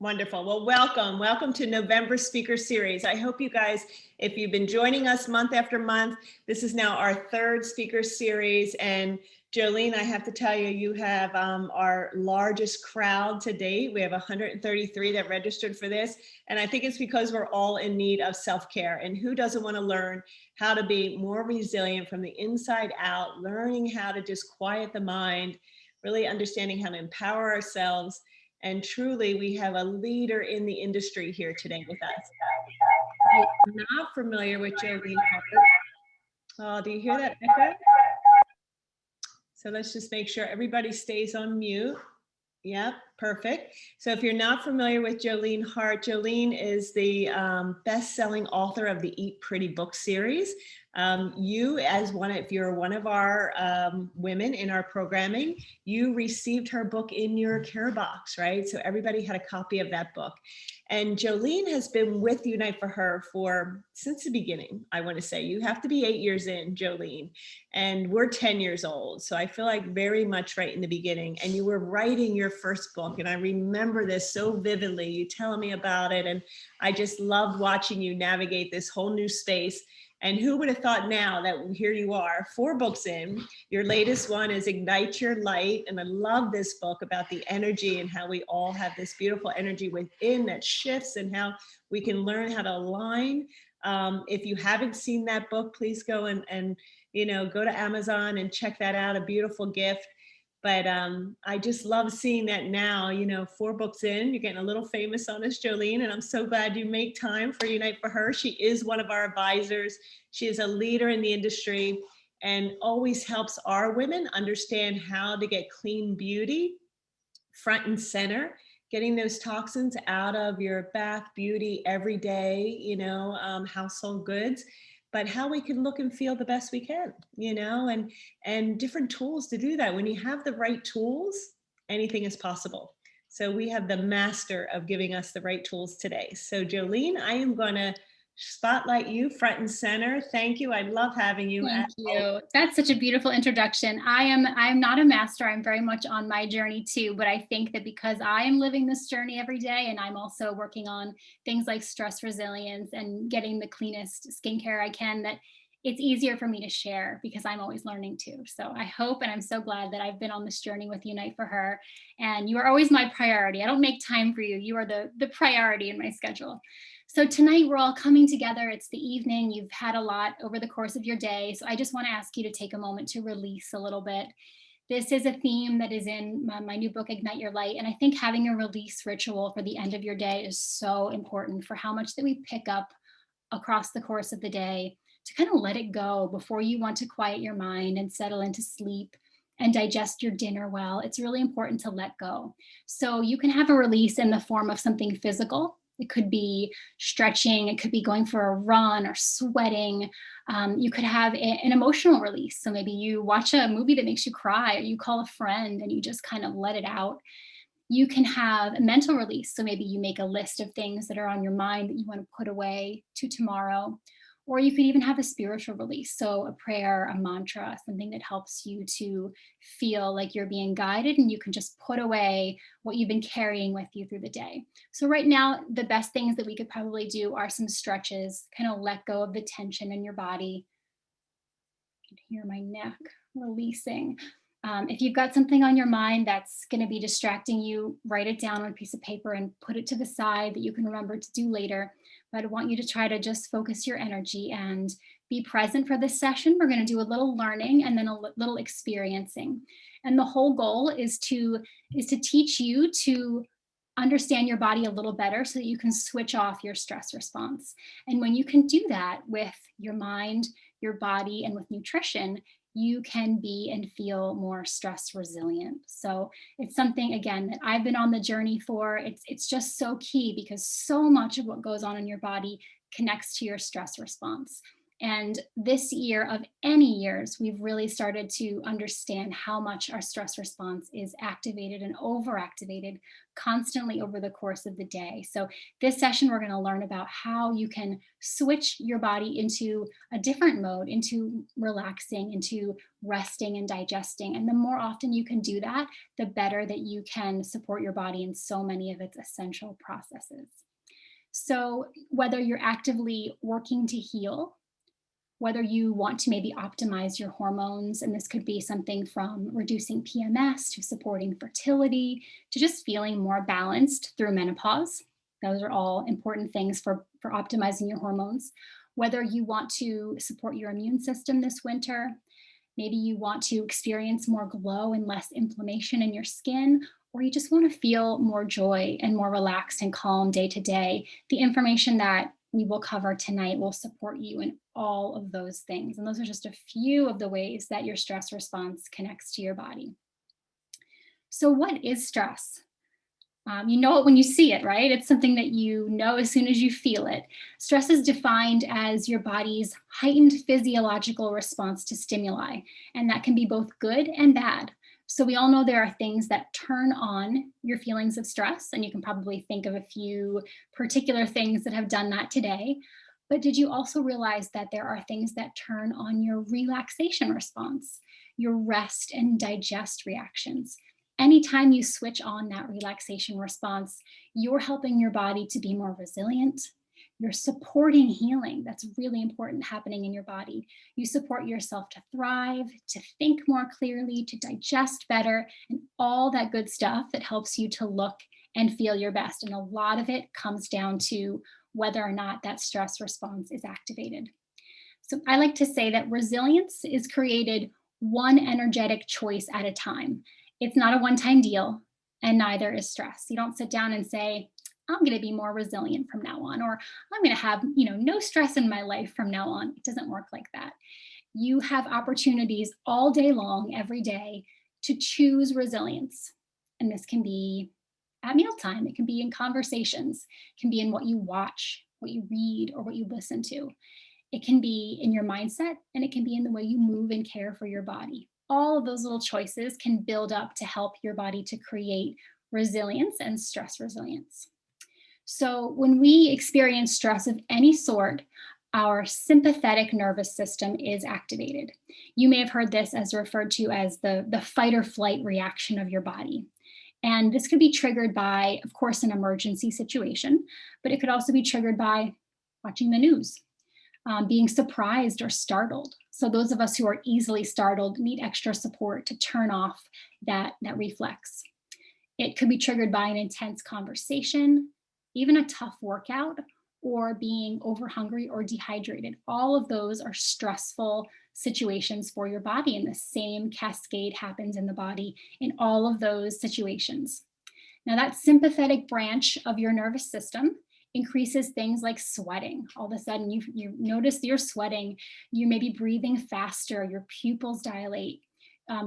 Wonderful. Well, welcome to November Speaker Series. I hope you guys, if you've been joining us month after month, this is now our third speaker series. And Jolene, I have to tell you, you have our largest crowd to date. We have 133 that registered for this. And I think it's because we're all in need of self-care. And who doesn't want to learn how to be more resilient from the inside out, learning how to just quiet the mind, really understanding how to empower ourselves. And truly, we have a leader in the industry here today with us. If you're not familiar with Jolene Hart, oh, do you hear that echo? So let's just make sure everybody stays on mute. Yep, perfect. So if you're not familiar with Jolene Hart, Jolene is the best-selling author of the Eat Pretty book series. If you're one of our women in our programming, you received her book in your care box, right? So everybody had a copy of that book. And Jolene has been with Unite for Her since the beginning. I want to say you have to be 8 years in, Jolene, and we're 10 years old. So I feel like very much right in the beginning. And you were writing your first book, and I remember this so vividly. You telling me about it, and I just loved watching you navigate this whole new space. And who would have thought now that here you are, 4 books in. Your latest one is Ignite Your Light. And I love this book about the energy and how we all have this beautiful energy within that shifts and how we can learn how to align. If you haven't seen that book, please go and go to Amazon and check that out, a beautiful gift. But I just love seeing that now, 4 books in, you're getting a little famous on us, Jolene, and I'm so glad you make time for Unite for Her. She is one of our advisors. She is a leader in the industry and always helps our women understand how to get clean beauty front and center, getting those toxins out of your bath, beauty, everyday, household goods, but how we can look and feel the best we can, and different tools to do that. When you have the right tools, anything is possible. So we have the master of giving us the right tools today. So Jolene, I am going to spotlight you front and center. Thank you. I love having you. Thank you. That's such a beautiful introduction. I'm not a master. I'm very much on my journey too, but I think that because I am living this journey every day, and I'm also working on things like stress resilience and getting the cleanest skincare I can, that it's easier for me to share because I'm always learning too. So I hope, and I'm so glad that I've been on this journey with Unite for Her, and you are always my priority. I don't make time for you. You are the priority in my schedule. So tonight we're all coming together. It's the evening. You've had a lot over the course of your day. So I just want to ask you to take a moment to release a little bit. This is a theme that is in my new book, Ignite Your Light. And I think having a release ritual for the end of your day is so important for how much that we pick up across the course of the day, to kind of let it go before you want to quiet your mind and settle into sleep and digest your dinner well. It's really important to let go. So you can have a release in the form of something physical. It could be stretching, it could be going for a run or sweating. You could have an emotional release. So maybe you watch a movie that makes you cry, or you call a friend and you just kind of let it out. You can have a mental release. So maybe you make a list of things that are on your mind that you want to put away to tomorrow. Or you could even have a spiritual release. So a prayer, a mantra, something that helps you to feel like you're being guided, and you can just put away what you've been carrying with you through the day. So right now, the best things that we could probably do are some stretches, kind of let go of the tension in your body. You can hear my neck releasing. If you've got something on your mind that's going to be distracting you, write it down on a piece of paper and put it to the side that you can remember to do later. But I want you to try to just focus your energy and be present for this session. We're going to do a little learning and then a little experiencing. And the whole goal is to teach you to understand your body a little better so that you can switch off your stress response. And when you can do that with your mind, your body, and with nutrition, you can be and feel more stress resilient. So it's something, again, that I've been on the journey for. It's just so key because so much of what goes on in your body connects to your stress response. And this year, of any years, we've really started to understand how much our stress response is activated and overactivated constantly over the course of the day. So this session, we're going to learn about how you can switch your body into a different mode, into relaxing, into resting and digesting. And the more often you can do that, the better that you can support your body in so many of its essential processes. So whether you're actively working to heal, whether you want to maybe optimize your hormones, and this could be something from reducing PMS to supporting fertility to just feeling more balanced through menopause. Those are all important things for optimizing your hormones. Whether you want to support your immune system this winter, maybe you want to experience more glow and less inflammation in your skin, or you just want to feel more joy and more relaxed and calm day to day. The information that we will cover tonight will support you in all of those things. And those are just a few of the ways that your stress response connects to your body. So what is stress? You know it when you see it, right? It's something that you know as soon as you feel it. Stress is defined as your body's heightened physiological response to stimuli, and that can be both good and bad. So we all know there are things that turn on your feelings of stress, and you can probably think of a few particular things that have done that today. But did you also realize that there are things that turn on your relaxation response, your rest and digest reactions? Anytime you switch on that relaxation response, you're helping your body to be more resilient. You're supporting healing. That's really important happening in your body. You support yourself to thrive, to think more clearly, to digest better, and all that good stuff that helps you to look and feel your best. And a lot of it comes down to whether or not that stress response is activated. So I like to say that resilience is created one energetic choice at a time. It's not a one-time deal, and neither is stress. You don't sit down and say, I'm going to be more resilient from now on, or I'm going to have, no stress in my life from now on. It doesn't work like that. You have opportunities all day long, every day, to choose resilience. And this can be at mealtime. It can be in conversations. It can be in what you watch, what you read, or what you listen to. It can be in your mindset, and it can be in the way you move and care for your body. All of those little choices can build up to help your body to create resilience and stress resilience. So when we experience stress of any sort, our sympathetic nervous system is activated. You may have heard this as referred to as the fight or flight reaction of your body. And this could be triggered by, of course, an emergency situation, but it could also be triggered by watching the news, being surprised or startled. So those of us who are easily startled need extra support to turn off that reflex. It could be triggered by an intense conversation, even a tough workout, or being over hungry or dehydrated. All of those are stressful situations for your body, and the same cascade happens in the body in all of those situations. Now, that sympathetic branch of your nervous system increases things like sweating. All of a sudden, you notice you're sweating, you may be breathing faster, your pupils dilate.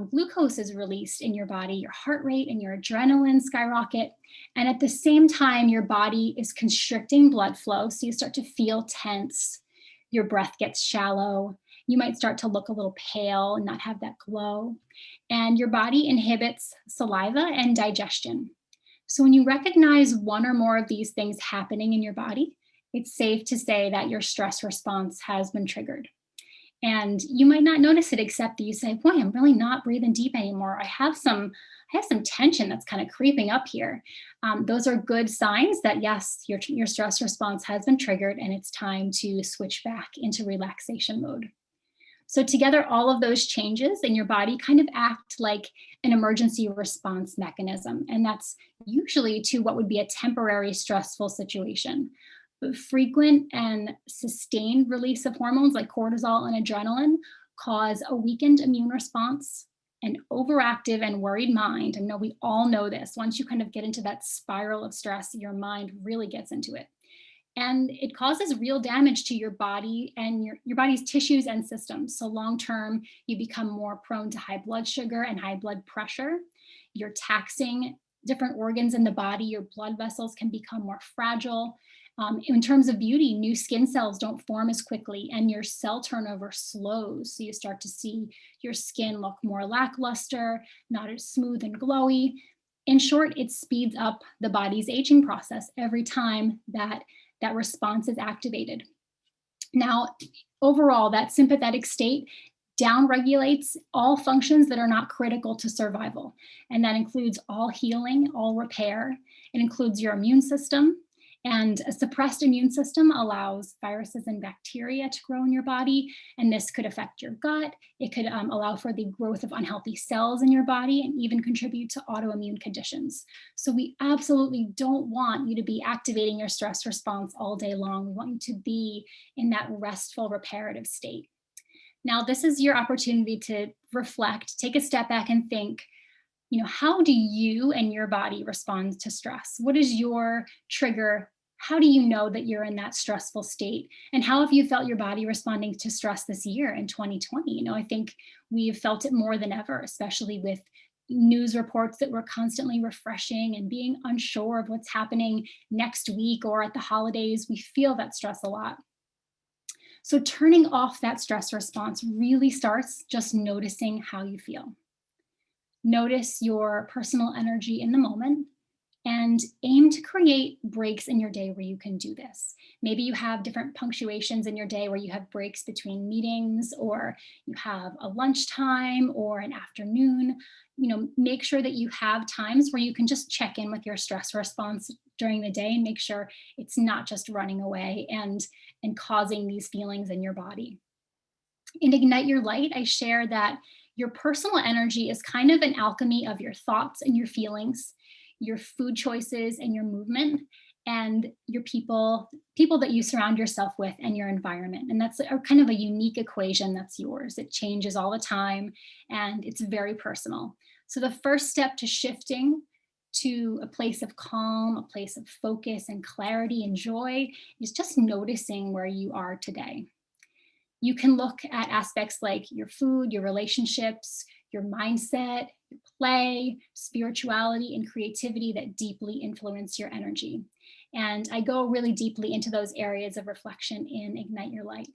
Glucose is released in your body, your heart rate and your adrenaline skyrocket. And at the same time, your body is constricting blood flow. So you start to feel tense, your breath gets shallow. You might start to look a little pale and not have that glow. And your body inhibits saliva and digestion. So when you recognize one or more of these things happening in your body, it's safe to say that your stress response has been triggered. And you might not notice it, except that you say, boy, I'm really not breathing deep anymore. I have some tension that's kind of creeping up here. Those are good signs that, yes, your stress response has been triggered and it's time to switch back into relaxation mode. So together, all of those changes in your body kind of act like an emergency response mechanism. And that's usually to what would be a temporary stressful situation. But frequent and sustained release of hormones like cortisol and adrenaline cause a weakened immune response, an overactive and worried mind. And no, we all know this. Once you kind of get into that spiral of stress, your mind really gets into it. And it causes real damage to your body and your body's tissues and systems. So long-term, you become more prone to high blood sugar and high blood pressure. You're taxing different organs in the body. Your blood vessels can become more fragile. In terms of beauty, new skin cells don't form as quickly and your cell turnover slows. So you start to see your skin look more lackluster, not as smooth and glowy. In short, it speeds up the body's aging process every time that response is activated. Now, overall, that sympathetic state downregulates all functions that are not critical to survival. And that includes all healing, all repair. It includes your immune system. And a suppressed immune system allows viruses and bacteria to grow in your body. And this could affect your gut. It could allow for the growth of unhealthy cells in your body and even contribute to autoimmune conditions. So we absolutely don't want you to be activating your stress response all day long. We want you to be in that restful, reparative state. Now, this is your opportunity to reflect, take a step back and think, how do you and your body respond to stress? What is your trigger? How do you know that you're in that stressful state? And how have you felt your body responding to stress this year in 2020? I think we've felt it more than ever, especially with news reports that we're constantly refreshing and being unsure of what's happening next week or at the holidays. We feel that stress a lot. So turning off that stress response really starts just noticing how you feel. Notice your personal energy in the moment and aim to create breaks in your day where you can do this. Maybe you have different punctuations in your day where you have breaks between meetings, or you have a lunchtime or an afternoon. Make sure that you have times where you can just check in with your stress response during the day and make sure it's not just running away and causing these feelings in your body. In Ignite Your Light, I share that your personal energy is kind of an alchemy of your thoughts and your feelings, your food choices and your movement, and your people that you surround yourself with and your environment. And that's a kind of a unique equation that's yours. It changes all the time and it's very personal. So the first step to shifting to a place of calm, a place of focus and clarity and joy is just noticing where you are today. You can look at aspects like your food, your relationships, your mindset, your play, spirituality, and creativity that deeply influence your energy. And I go really deeply into those areas of reflection in Ignite Your Light.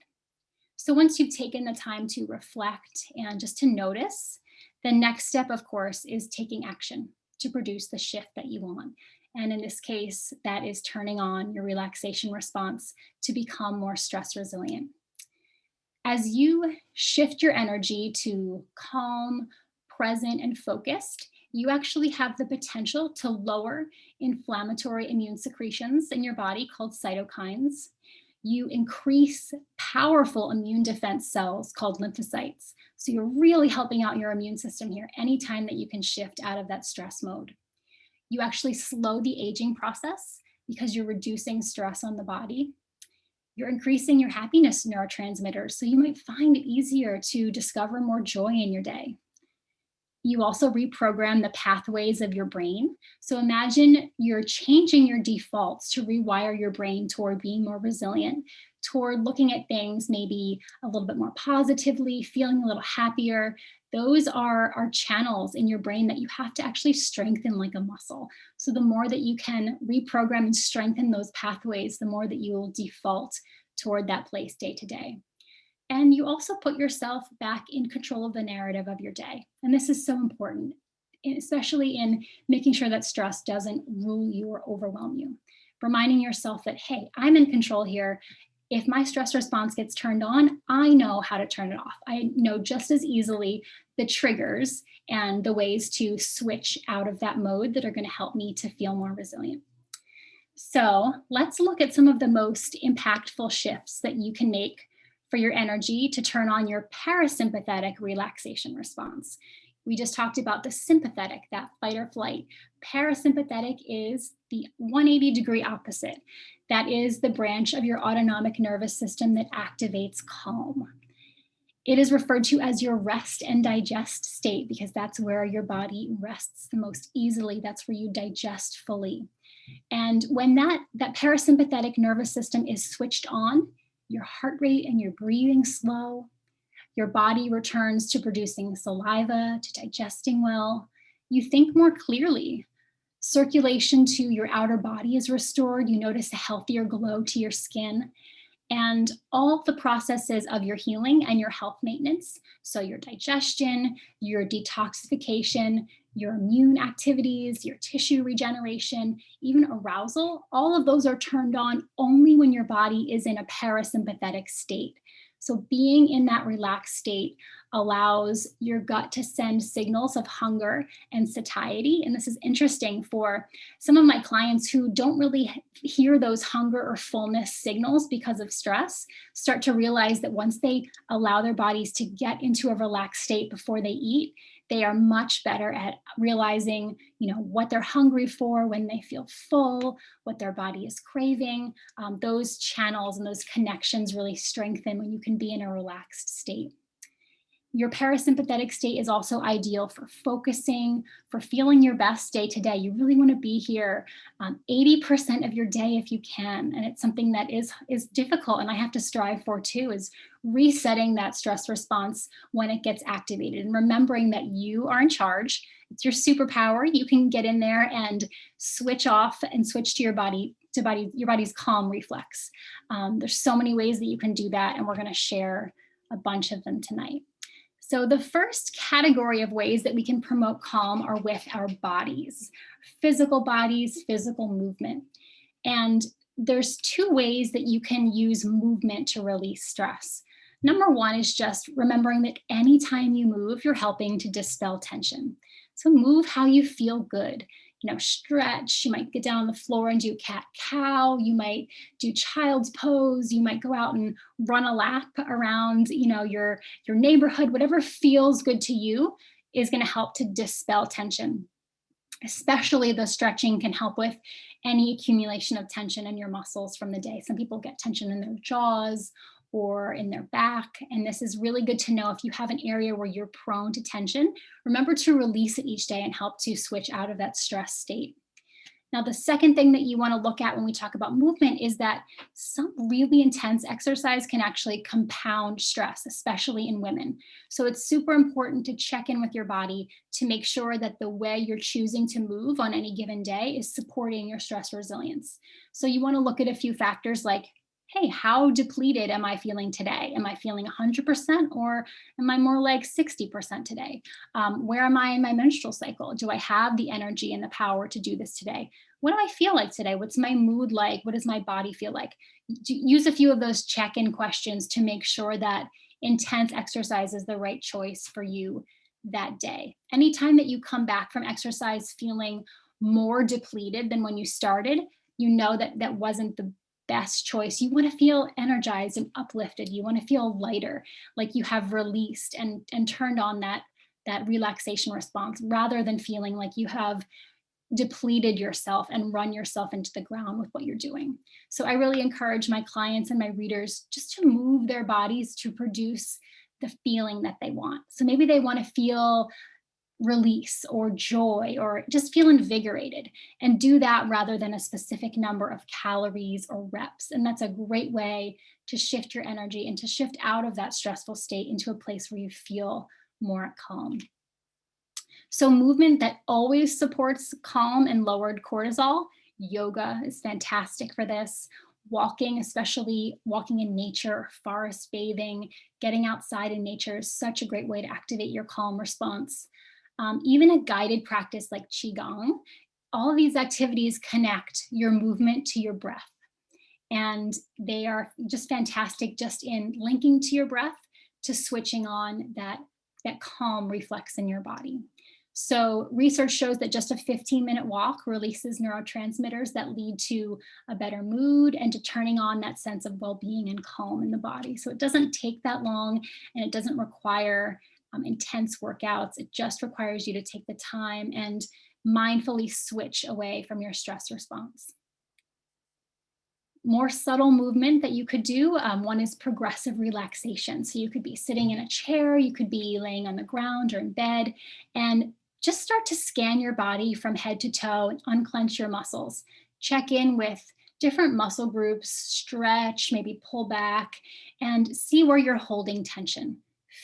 So once you've taken the time to reflect and just to notice, the next step, of course, is taking action to produce the shift that you want. And in this case, that is turning on your relaxation response to become more stress resilient. As you shift your energy to calm, present, and focused, you actually have the potential to lower inflammatory immune secretions in your body called cytokines. You increase powerful immune defense cells called lymphocytes. So you're really helping out your immune system here anytime that you can shift out of that stress mode. You actually slow the aging process because you're reducing stress on the body. You're increasing your happiness neurotransmitters, so you might find it easier to discover more joy in your day. You also reprogram the pathways of your brain. So imagine you're changing your defaults to rewire your brain toward being more resilient, toward looking at things maybe a little bit more positively, feeling a little happier. Those are channels in your brain that you have to actually strengthen like a muscle. So the more that you can reprogram and strengthen those pathways, the more that you will default toward that place day to day. And you also put yourself back in control of the narrative of your day. And this is so important, especially in making sure that stress doesn't rule you or overwhelm you. Reminding yourself that, hey, I'm in control here. If my stress response gets turned on, I know how to turn it off. I know just as easily the triggers and the ways to switch out of that mode that are going to help me to feel more resilient. So let's look at some of the most impactful shifts that you can make for your energy to turn on your parasympathetic relaxation response. We just talked about the sympathetic, that fight or flight. Parasympathetic is the 180-degree opposite. That is the branch of your autonomic nervous system that activates calm. It is referred to as your rest and digest state because that's where your body rests the most easily. That's where you digest fully. And when that parasympathetic nervous system is switched on, your heart rate and your breathing slow, your body returns to producing saliva, to digesting well. You think more clearly. Circulation to your outer body is restored. You notice a healthier glow to your skin. And all the processes of your healing and your health maintenance, so your digestion, your detoxification, your immune activities, your tissue regeneration, even arousal, all of those are turned on only when your body is in a parasympathetic state. So being in that relaxed state allows your gut to send signals of hunger and satiety. And this is interesting for some of my clients who don't really hear those hunger or fullness signals because of stress, start to realize that once they allow their bodies to get into a relaxed state before they eat, they are much better at realizing, what they're hungry for when they feel full, what their body is craving. Those channels and those connections really strengthen when you can be in a relaxed state. Your parasympathetic state is also ideal for focusing, for feeling your best day to day. You really want to be here 80% of your day if you can. And it's something that is difficult, and I have to strive for too, is resetting that stress response when it gets activated and remembering that you are in charge. It's your superpower. You can get in there and switch off and switch to your body's calm reflex. There's so many ways that you can do that, and we're going to share a bunch of them tonight. So the first category of ways that we can promote calm are with our bodies, physical movement. And there's two ways that you can use movement to release stress. Number one is just remembering that anytime you move, you're helping to dispel tension. So move how you feel good. Stretch. You might get down on the floor and do cat-cow. You might do child's pose. You might go out and run a lap around, your neighborhood. Whatever feels good to you is going to help to dispel tension. Especially the stretching can help with any accumulation of tension in your muscles from the day. Some people get tension in their jaws or in their back. And this is really good to know if you have an area where you're prone to tension. Remember to release it each day and help to switch out of that stress state. Now, the second thing that you want to look at when we talk about movement is that some really intense exercise can actually compound stress, especially in women. So it's super important to check in with your body to make sure that the way you're choosing to move on any given day is supporting your stress resilience. So you want to look at a few factors like, hey, how depleted am I feeling today? Am I feeling 100% or am I more like 60% today? Where am I in my menstrual cycle? Do I have the energy and the power to do this today? What do I feel like today? What's my mood like? What does my body feel like? Use a few of those check-in questions to make sure that intense exercise is the right choice for you that day. Anytime that you come back from exercise feeling more depleted than when you started, you know that that wasn't the best choice. You want to feel energized and uplifted. You want to feel lighter, like you have released and turned on that relaxation response, rather than feeling like you have depleted yourself and run yourself into the ground with what you're doing. So I really encourage my clients and my readers just to move their bodies to produce the feeling that they want. So maybe they want to feel release or joy or just feel invigorated, and do that rather than a specific number of calories or reps. And that's a great way to shift your energy and to shift out of that stressful state into a place where you feel more at calm. So movement that always supports calm and lowered cortisol. Yoga is fantastic for this. Walking, especially walking in nature, forest bathing, getting outside in nature is such a great way to activate your calm response. Even a guided practice like Qigong, all of these activities connect your movement to your breath. And they are just fantastic just in linking to your breath, to switching on that calm reflex in your body. So research shows that just a 15-minute walk releases neurotransmitters that lead to a better mood and to turning on that sense of well-being and calm in the body. So it doesn't take that long, and it doesn't require intense workouts. It just requires you to take the time and mindfully switch away from your stress response. More subtle movement that you could do, one is progressive relaxation. So you could be sitting in a chair, you could be laying on the ground or in bed, and just start to scan your body from head to toe and unclench your muscles. Check in with different muscle groups, stretch, maybe pull back, and see where you're holding tension.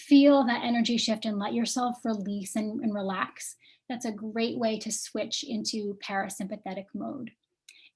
Feel that energy shift and let yourself release and relax. That's a great way to switch into parasympathetic mode.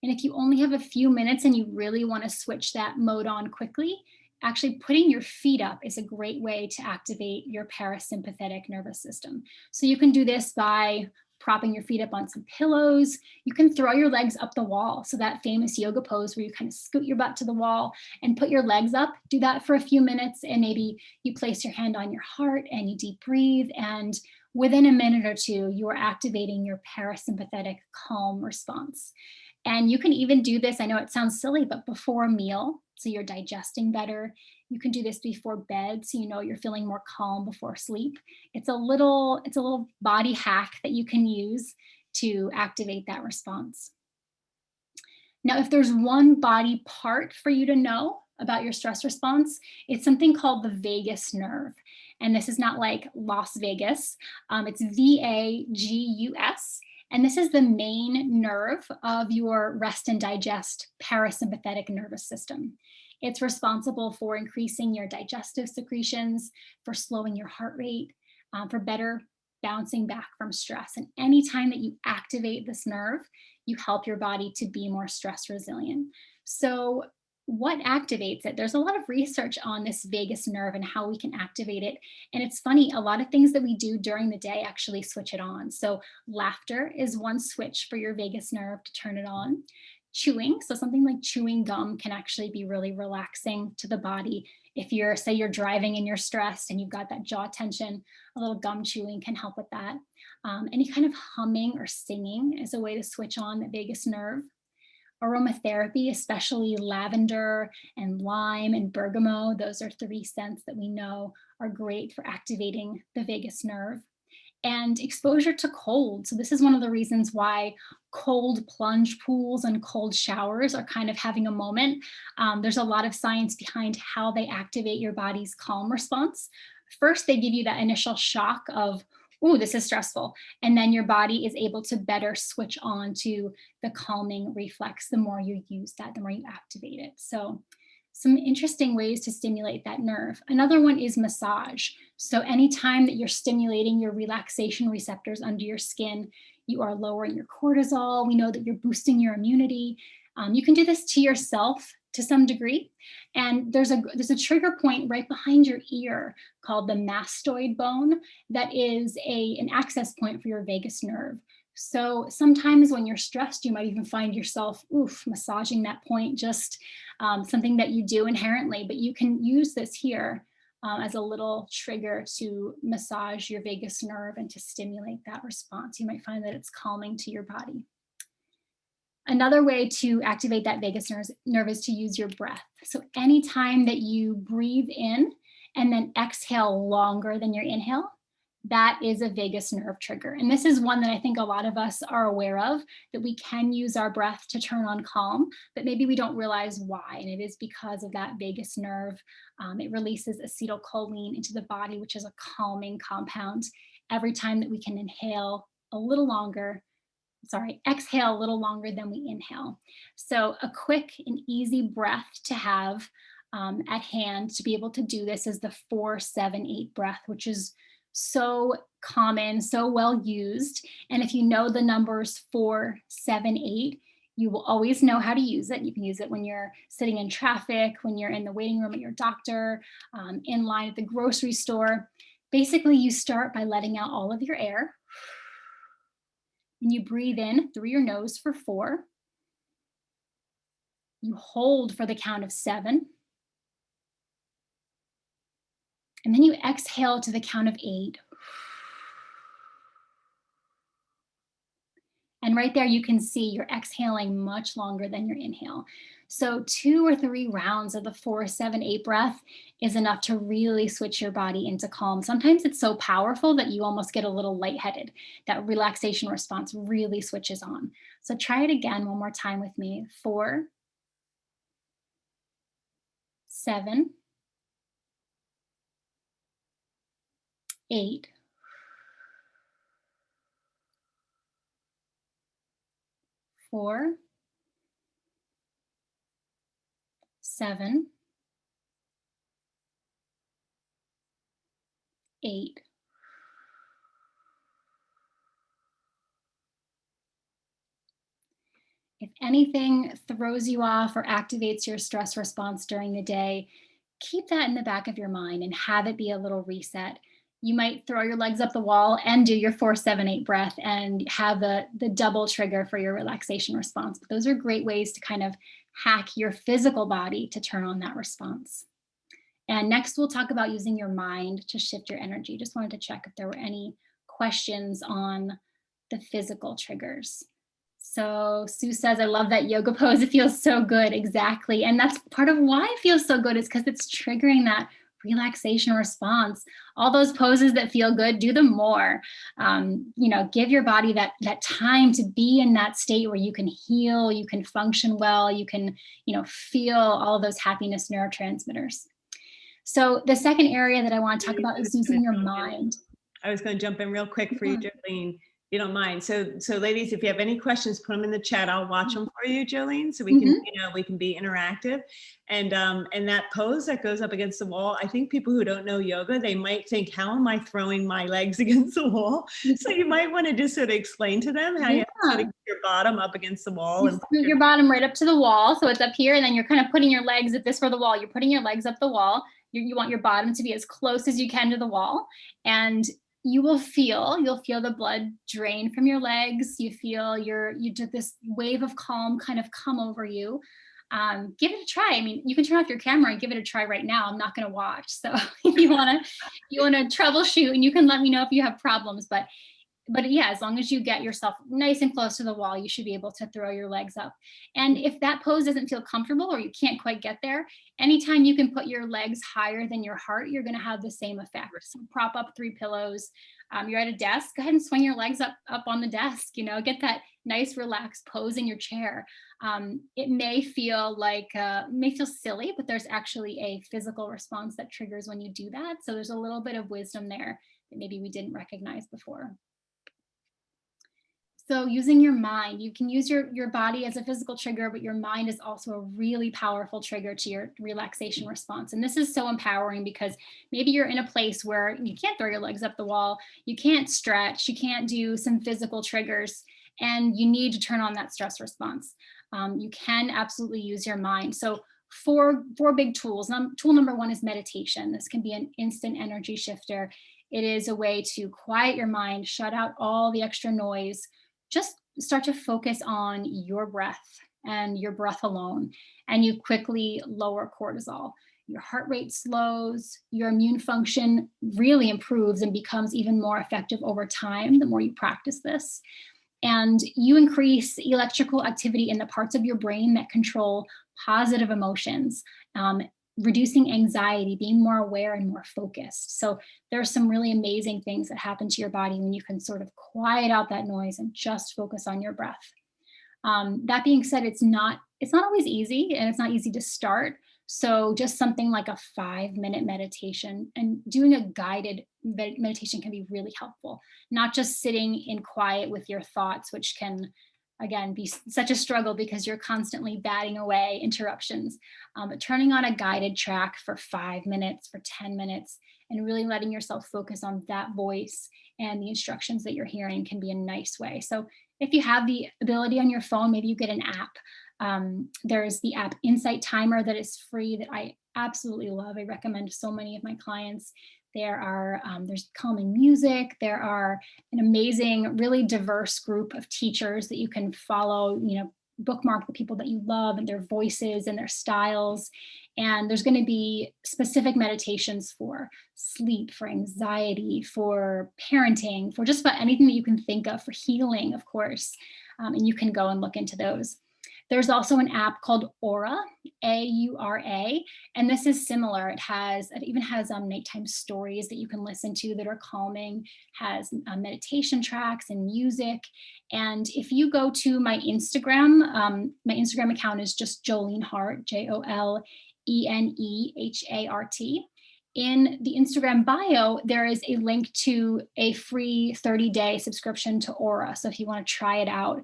And if you only have a few minutes and you really want to switch that mode on quickly, actually putting your feet up is a great way to activate your parasympathetic nervous system. So you can do this by propping your feet up on some pillows. You can throw your legs up the wall. So that famous yoga pose where you kind of scoot your butt to the wall and put your legs up, do that for a few minutes. And maybe you place your hand on your heart and you deep breathe. And within a minute or two, you are activating your parasympathetic calm response. And you can even do this, I know it sounds silly, but before a meal, so you're digesting better. You can do this before bed, so you know you're feeling more calm before sleep. It's a little body hack that you can use to activate that response. Now, if there's one body part for you to know about your stress response, it's something called the vagus nerve. And this is not like Las Vegas. It's VAGUS. And this is the main nerve of your rest and digest parasympathetic nervous system. It's responsible for increasing your digestive secretions, for slowing your heart rate, for better bouncing back from stress. And anytime that you activate this nerve, you help your body to be more stress resilient. So what activates it? There's a lot of research on this vagus nerve and how we can activate it. And it's funny, a lot of things that we do during the day actually switch it on. So laughter is one switch for your vagus nerve to turn it on. Chewing, so something like chewing gum can actually be really relaxing to the body. If you're, say you're driving and you're stressed and you've got that jaw tension, a little gum chewing can help with that. Any kind of humming or singing is a way to switch on the vagus nerve. Aromatherapy, especially lavender and lime and bergamot, those are 3 scents that we know are great for activating the vagus nerve. And exposure to cold. So this is one of the reasons why cold plunge pools and cold showers are kind of having a moment. There's a lot of science behind how they activate your body's calm response. First, they give you that initial shock of, ooh, this is stressful. And then your body is able to better switch on to the calming reflex. The more you use that, the more you activate it. So some interesting ways to stimulate that nerve. Another one is massage. So anytime that you're stimulating your relaxation receptors under your skin, you are lowering your cortisol. We know that you're boosting your immunity. You can do this to yourself to some degree. And there's a trigger point right behind your ear called the mastoid bone that is an access point for your vagus nerve. So sometimes when you're stressed, you might even find yourself, massaging that point, just something that you do inherently, but you can use this here as a little trigger to massage your vagus nerve and to stimulate that response. You might find that it's calming to your body. Another way to activate that vagus nerve is to use your breath. So anytime that you breathe in and then exhale longer than your inhale, that is a vagus nerve trigger. And this is one that I think a lot of us are aware of, that we can use our breath to turn on calm, but maybe we don't realize why. And it is because of that vagus nerve. It releases acetylcholine into the body, which is a calming compound. Every time that we can exhale a little longer than we inhale. So a quick and easy breath to have at hand to be able to do this is the 4-7-8 breath, which is so common, so well used. And if you know the numbers 4, 7, 8, you will always know how to use it. You can use it when you're sitting in traffic, when you're in the waiting room at your doctor, in line at the grocery store. Basically, you start by letting out all of your air. And you breathe in through your nose for 4. You hold for the count of 7. And then you exhale to the count of 8. And right there, you can see you're exhaling much longer than your inhale. So 2 or 3 rounds of the 4-7-8 breath is enough to really switch your body into calm. Sometimes it's so powerful that you almost get a little lightheaded. That relaxation response really switches on. So try it again one more time with me. 4, 7, 8, 4, 7, 8. anything throws you off or activates your stress response during the day, keep that in the back of your mind and have it be a little reset. You might throw your legs up the wall and do your 4-7-8 breath and have the double trigger for your relaxation response. But those are great ways to kind of hack your physical body to turn on that response. And next, we'll talk about using your mind to shift your energy. Just wanted to check if there were any questions on the physical triggers. So Sue says, I love that yoga pose. It feels so good. Exactly. And that's part of why it feels so good, is because it's triggering that relaxation response. All those poses that feel good, do them more. Give your body that time to be in that state where you can heal, you can function well, you can, feel all of those happiness neurotransmitters. So the second area that I want to talk about is using your mind. I was going to jump in real quick for you, Jolene, if you don't mind. So ladies, if you have any questions, put them in the chat. I'll watch them for you, Jolene, so we can, we can be interactive. And that pose that goes up against the wall, I think people who don't know yoga, they might think, how am I throwing my legs against the wall? So you might want to just sort of explain to them how you have to sort of get your bottom up against the wall. And put your bottom right up to the wall. So it's up here, and then you're kind of putting your legs, if this were the wall, you're putting your legs up the wall. You want your bottom to be as close as you can to the wall. And you'll feel the blood drain from your legs. You feel you do this wave of calm kind of come over you. Give it a try. I mean, you can turn off your camera and give it a try right now. I'm not going to watch. So if you want to troubleshoot, and you can let me know if you have problems, but yeah, as long as you get yourself nice and close to the wall, you should be able to throw your legs up. And if that pose doesn't feel comfortable or you can't quite get there, anytime you can put your legs higher than your heart, you're going to have the same effect. So prop up 3 pillows. You're at a desk, go ahead and swing your legs up on the desk, get that nice relaxed pose in your chair. It may feel silly, but there's actually a physical response that triggers when you do that. So there's a little bit of wisdom there that maybe we didn't recognize before. So using your mind, you can use your body as a physical trigger, but your mind is also a really powerful trigger to your relaxation response. And this is so empowering because maybe you're in a place where you can't throw your legs up the wall, you can't stretch, you can't do some physical triggers, and you need to turn on that stress response. You can absolutely use your mind. So four big tools. Tool number 1 is meditation. This can be an instant energy shifter. It is a way to quiet your mind, shut out all the extra noise, just start to focus on your breath and your breath alone, and you quickly lower cortisol. Your heart rate slows, your immune function really improves and becomes even more effective over time the more you practice this. And you increase electrical activity in the parts of your brain that control positive emotions, reducing anxiety, being more aware and more focused. So there are some really amazing things that happen to your body when you can sort of quiet out that noise and just focus on your breath. That being said, it's not always easy, and it's not easy to start. So just something like a 5-minute meditation, and doing a guided meditation can be really helpful. Not just sitting in quiet with your thoughts, which can, again, be such a struggle because you're constantly batting away interruptions, but turning on a guided track for 5 minutes, for 10 minutes, and really letting yourself focus on that voice and the instructions that you're hearing can be a nice way. So if you have the ability on your phone, maybe you get an app. There's the app Insight Timer that is free that I absolutely love. I recommend to so many of my clients. There's calming music. There are an amazing, really diverse group of teachers that you can follow, bookmark the people that you love and their voices and their styles. And there's going to be specific meditations for sleep, for anxiety, for parenting, for just about anything that you can think of, for healing, of course. And you can go and look into those. There's also an app called Aura, A-U-R-A, and this is similar. It even has nighttime stories that you can listen to that are calming, has meditation tracks and music. And if you go to my Instagram account is just Jolene Hart, Jolenehart. In the Instagram bio, there is a link to a free 30-day subscription to Aura. So if you want to try it out,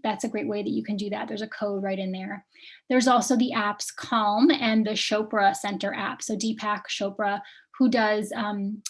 that's a great way that you can do that. There's a code right in there. There's also the apps Calm and the Chopra Center app. So Deepak Chopra who does,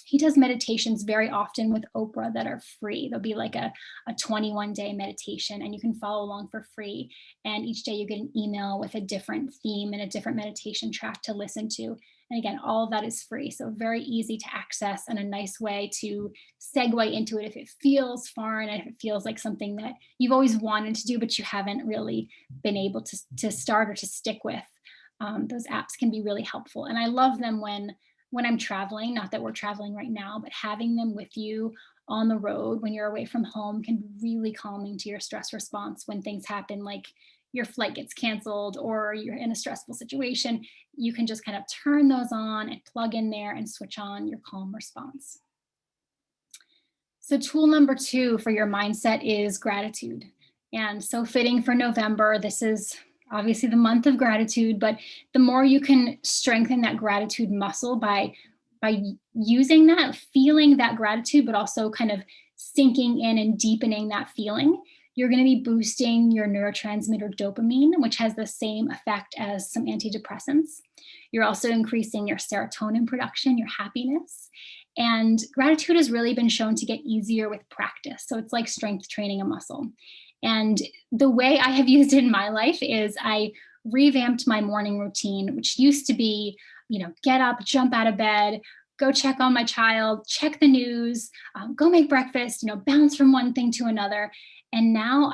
he does meditations very often with Oprah that are free. There'll be like a 21-day meditation, and you can follow along for free. And each day you get an email with a different theme and a different meditation track to listen to. And again, all of that is free. So very easy to access and a nice way to segue into it if it feels foreign and if it feels like something that you've always wanted to do, but you haven't really been able to start or to stick with. Those apps can be really helpful. And I love them when I'm traveling, not that we're traveling right now, but having them with you on the road when you're away from home can be really calming to your stress response when things happen, like your flight gets canceled or you're in a stressful situation. You can just kind of turn those on and plug in there and switch on your calm response. So tool number 2 for your mindset is gratitude. And so fitting for November, this is obviously the month of gratitude, but the more you can strengthen that gratitude muscle by using that, feeling that gratitude, but also kind of sinking in and deepening that feeling, you're going to be boosting your neurotransmitter dopamine, which has the same effect as some antidepressants. You're also increasing your serotonin production, your happiness. And gratitude has really been shown to get easier with practice. So it's like strength training a muscle. And the way I have used it in my life is I revamped my morning routine, which used to be, get up, jump out of bed, go check on my child, check the news, go make breakfast, bounce from one thing to another. And now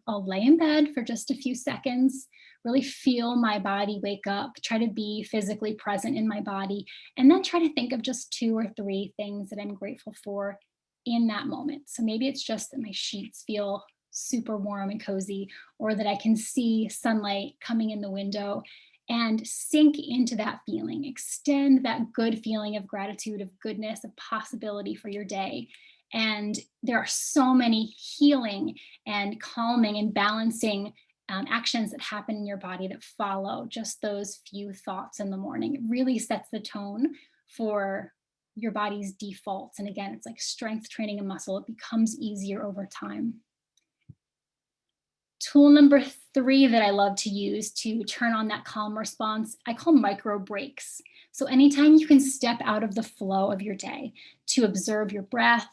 I'll lay in bed for just a few seconds, really feel my body wake up, try to be physically present in my body, and then try to think of just 2 or 3 things that I'm grateful for in that moment. So maybe it's just that my sheets feel super warm and cozy, or that I can see sunlight coming in the window, and sink into that feeling, extend that good feeling of gratitude, of goodness, of possibility for your day. And there are so many healing and calming and balancing actions that happen in your body that follow just those few thoughts in the morning. It really sets the tone for your body's defaults. And again, it's like strength training a muscle. It becomes easier over time. Tool number 3 that I love to use to turn on that calm response, I call micro breaks. So anytime you can step out of the flow of your day to observe your breath,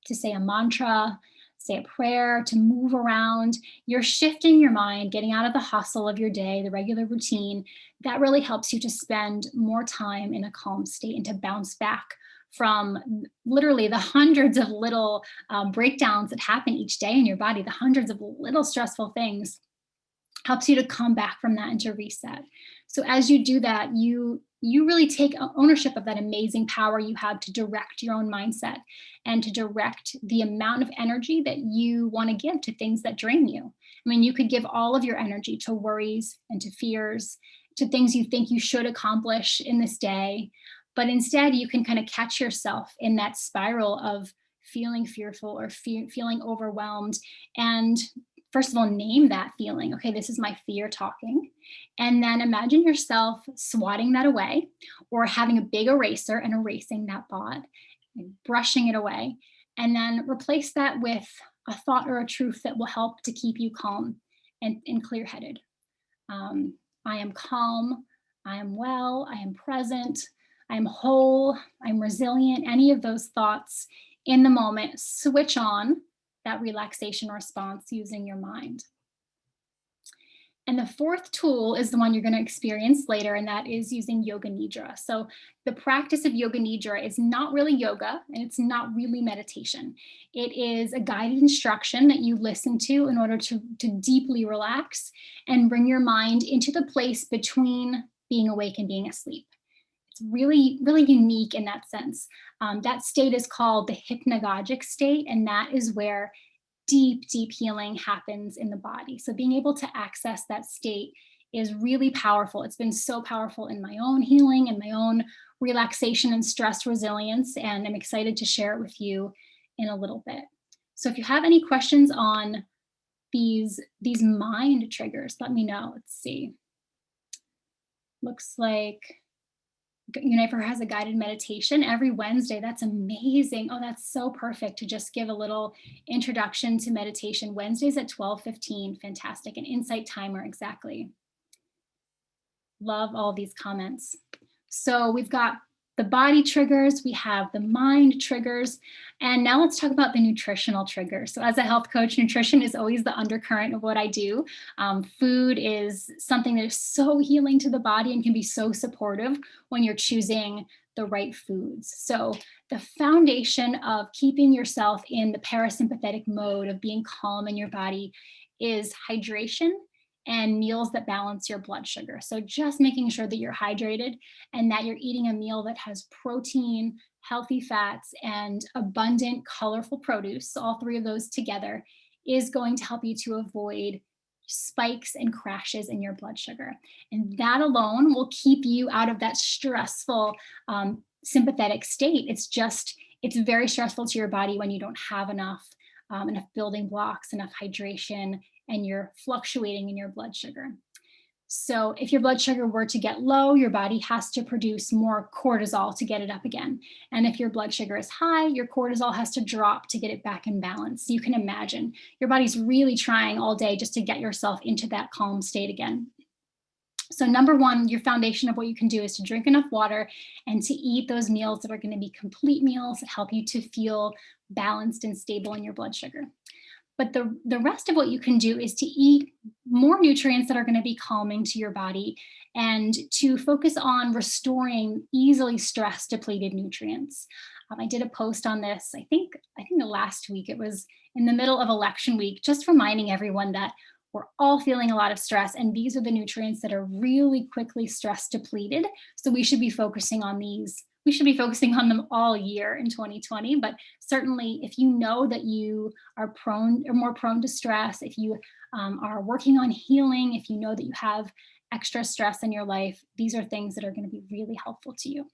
to say a mantra, say a prayer, to move around, you're shifting your mind, getting out of the hustle of your day, the regular routine. That really helps you to spend more time in a calm state and to bounce back from literally the hundreds of little breakdowns that happen each day in your body, the hundreds of little stressful things. Helps you to come back from that and to reset. So as you do that, you really take ownership of that amazing power you have to direct your own mindset and to direct the amount of energy that you want to give to things that drain you. I mean, you could give all of your energy to worries and to fears, to things you think you should accomplish in this day. But instead, you can kind of catch yourself in that spiral of feeling fearful or feeling overwhelmed. And first of all, name that feeling. Okay, this is my fear talking. And then imagine yourself swatting that away, or having a big eraser and erasing that thought, and brushing it away. And then replace that with a thought or a truth that will help to keep you calm and clear-headed. I am calm, I am well, I am present, I am whole, I'm resilient. Any of those thoughts in the moment, switch on that relaxation response using your mind. And the 4th tool is the one you're going to experience later, and that is using Yoga Nidra. So the practice of Yoga Nidra is not really yoga, and it's not really meditation. It is a guided instruction that you listen to in order to deeply relax and bring your mind into the place between being awake and being asleep. It's really, really unique in that sense. That state is called the hypnagogic state, and that is where deep, deep healing happens in the body. So being able to access that state is really powerful. It's been so powerful in my own healing and my own relaxation and stress resilience, and I'm excited to share it with you in a little bit. So if you have any questions on these mind triggers, let me know. Let's see. Looks like Unifer has a guided meditation every Wednesday. That's amazing. Oh, that's so perfect to just give a little introduction to meditation. Wednesdays at 12:15. Fantastic. An insight timer. Exactly. Love all these comments. So we've got the body triggers, we have the mind triggers, and now let's talk about the nutritional triggers. So as a health coach, nutrition is always the undercurrent of what I do. Food is something that is so healing to the body and can be so supportive when you're choosing the right foods. So the foundation of keeping yourself in the parasympathetic mode of being calm in your body is hydration and meals that balance your blood sugar. So just making sure that you're hydrated and that you're eating a meal that has protein, healthy fats, and abundant, colorful produce, all three of those together, is going to help you to avoid spikes and crashes in your blood sugar. And that alone will keep you out of that stressful sympathetic state. It's very stressful to your body when you don't have enough building blocks, enough hydration, and you're fluctuating in your blood sugar. So if your blood sugar were to get low, your body has to produce more cortisol to get it up again. And if your blood sugar is high, your cortisol has to drop to get it back in balance. So you can imagine your body's really trying all day just to get yourself into that calm state again. So number one, your foundation of what you can do is to drink enough water and to eat those meals that are going to be complete meals that help you to feel balanced and stable in your blood sugar. But the rest of what you can do is to eat more nutrients that are going to be calming to your body and to focus on restoring easily stress depleted nutrients. I did a post on this, I think the last week. It was in the middle of election week, just reminding everyone that we're all feeling a lot of stress, and these are the nutrients that are really quickly stress depleted. So we should be focusing on these. We should be focusing on them all year in 2020, but certainly if you know that you are more prone to stress, if you are working on healing, if you know that you have extra stress in your life, these are things that are going to be really helpful to you.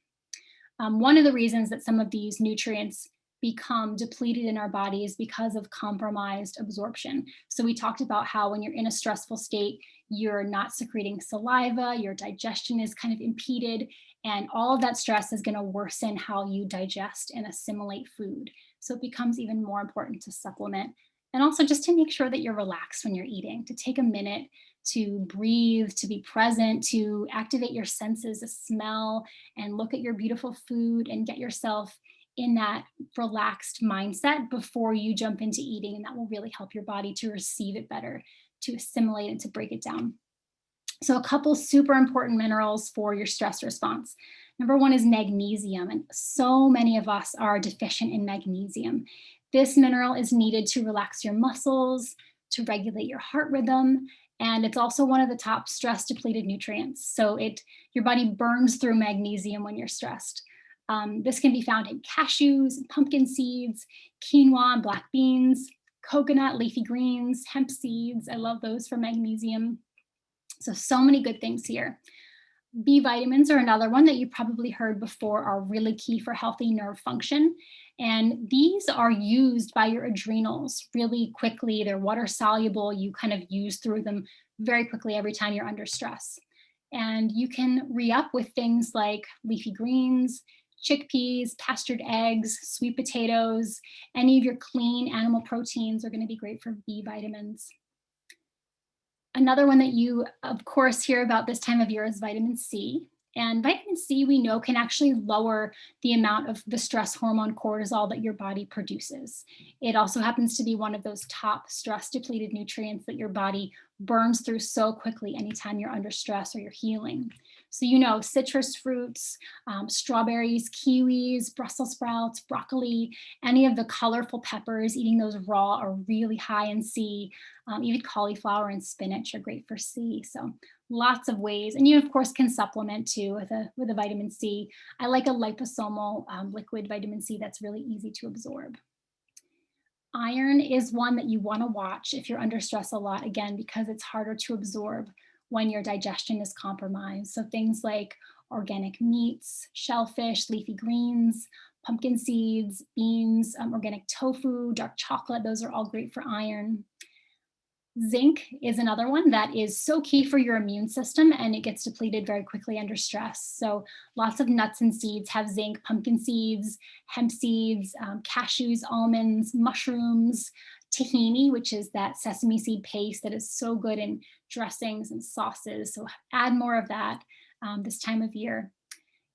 One of the reasons that some of these nutrients become depleted in our body is because of compromised absorption. So we talked about how when you're in a stressful state, you're not secreting saliva, your digestion is kind of impeded, and all of that stress is going to worsen how you digest and assimilate food. So it becomes even more important to supplement, and also just to make sure that you're relaxed when you're eating, to take a minute to breathe, to be present, to activate your senses, to smell and look at your beautiful food and get yourself in that relaxed mindset before you jump into eating. And that will really help your body to receive it better, to assimilate it, to break it down. So a couple super important minerals for your stress response. Number one is magnesium, and so many of us are deficient in magnesium. This mineral is needed to relax your muscles, to regulate your heart rhythm, and it's also one of the top stress depleted nutrients. So your body burns through magnesium when you're stressed. This can be found in cashews, pumpkin seeds, quinoa, black beans, coconut, leafy greens, hemp seeds. I love those for magnesium. So many good things here. B vitamins are another one that you probably heard before are really key for healthy nerve function. And these are used by your adrenals really quickly. They're water soluble. You kind of use through them very quickly every time you're under stress. And you can re-up with things like leafy greens, chickpeas, pastured eggs, sweet potatoes. Any of your clean animal proteins are going to be great for B vitamins. Another one that you, of course, hear about this time of year is vitamin C. And vitamin C, we know, can actually lower the amount of the stress hormone cortisol that your body produces. It also happens to be one of those top stress depleted nutrients that your body burns through so quickly anytime you're under stress or you're healing. So, citrus fruits, strawberries, kiwis, Brussels sprouts, broccoli, any of the colorful peppers, eating those raw are really high in C. Even cauliflower and spinach are great for C. So lots of ways. And you, of course, can supplement too with a vitamin C. I like a liposomal liquid vitamin C that's really easy to absorb. Iron is one that you want to watch if you're under stress a lot, again, because it's harder to absorb when your digestion is compromised. So things like organic meats, shellfish, leafy greens, pumpkin seeds, beans, organic tofu, dark chocolate, those are all great for iron. Zinc is another one that is so key for your immune system, and it gets depleted very quickly under stress. So lots of nuts and seeds have zinc: pumpkin seeds, hemp seeds, cashews, almonds, mushrooms, tahini, which is that sesame seed paste that is so good in dressings and sauces. So add more of that this time of year.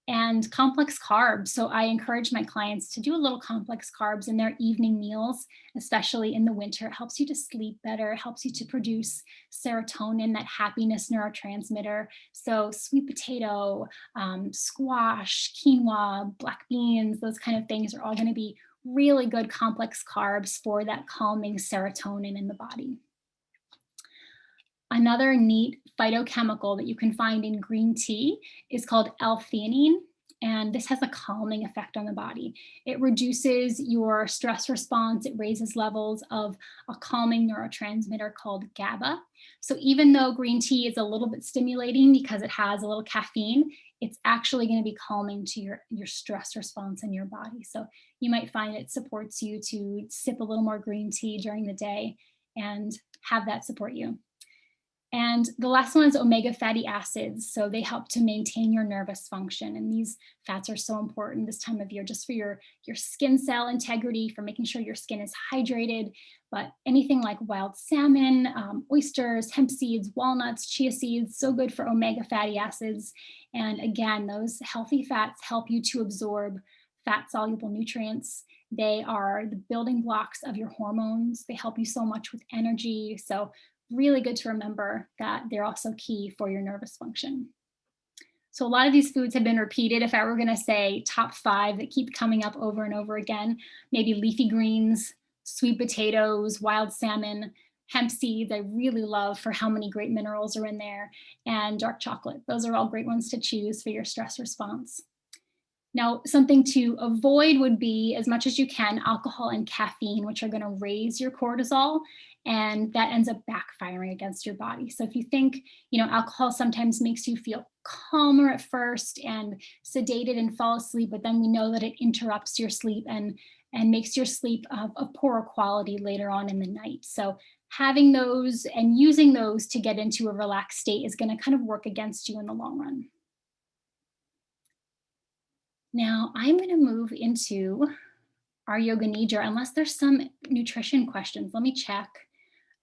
And complex carbs. So I encourage my clients to do a little complex carbs in their evening meals, especially in the winter. It helps you to sleep better, it helps you to produce serotonin, that happiness neurotransmitter. So sweet potato, squash, quinoa, black beans, those kind of things are all going to be really good complex carbs for that calming serotonin in the body. Another neat phytochemical that you can find in green tea is called L-Theanine, and this has a calming effect on the body. It reduces your stress response. It raises levels of a calming neurotransmitter called GABA. So even though green tea is a little bit stimulating because it has a little caffeine, it's actually going to be calming to your stress response in your body. So you might find it supports you to sip a little more green tea during the day and have that support you. And the last one is omega fatty acids. So they help to maintain your nervous function. And these fats are so important this time of year, just for your skin cell integrity, for making sure your skin is hydrated. But anything like wild salmon, oysters, hemp seeds, walnuts, chia seeds, so good for omega fatty acids. And again, those healthy fats help you to absorb fat soluble nutrients. They are the building blocks of your hormones. They help you so much with energy. So really good to remember that they're also key for your nervous function. So a lot of these foods have been repeated. If I were going to say top 5 that keep coming up over and over again, maybe leafy greens, sweet potatoes, wild salmon, hemp seeds, I really love for how many great minerals are in there, and dark chocolate. Those are all great ones to choose for your stress response. Now, something to avoid would be, as much as you can, alcohol and caffeine, which are going to raise your cortisol, and that ends up backfiring against your body. So if you think, alcohol sometimes makes you feel calmer at first and sedated and fall asleep, but then we know that it interrupts your sleep and makes your sleep of poorer quality later on in the night. So having those and using those to get into a relaxed state is going to kind of work against you in the long run. Now I'm going to move into our Yoga Nidra, unless there's some nutrition questions. Let me check.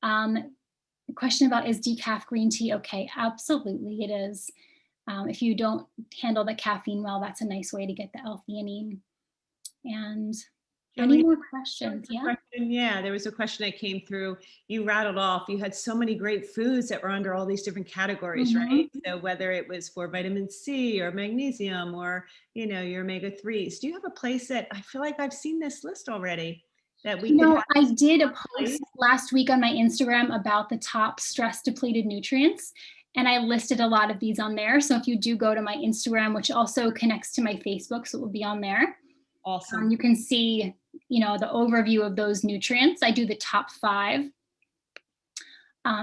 The question about, is decaf green tea okay? Absolutely, it is. If you don't handle the caffeine well, that's a nice way to get the L-Theanine. And any more questions? Yeah, there was a question that came through. You rattled off, you had so many great foods that were under all these different categories, right? So whether it was for vitamin C or magnesium or, your omega-3s, do you have a place that, I feel like I've seen this list already, that we could have? I did a post last week on my Instagram about the top stress depleted nutrients, and I listed a lot of these on there. So if you do go to my Instagram, which also connects to my Facebook, so it will be on there. Awesome. You can see, the overview of those nutrients. I do the top 5.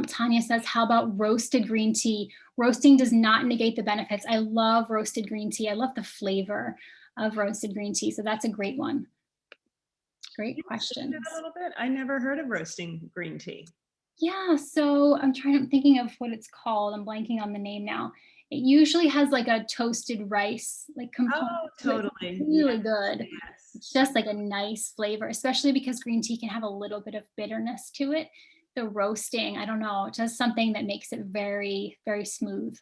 Tanya says, how about roasted green tea? Roasting does not negate the benefits. I love roasted green tea. I love the flavor of roasted green tea. So that's a great one. Great questions. A little bit. I never heard of roasting green tea. Yeah, so I'm thinking of what it's called. I'm blanking on the name now. It usually has like a toasted rice component. Oh, totally. It's really good. Yes. It's just like a nice flavor, especially because green tea can have a little bit of bitterness to it. The roasting, I don't know, just something that makes it very, very smooth.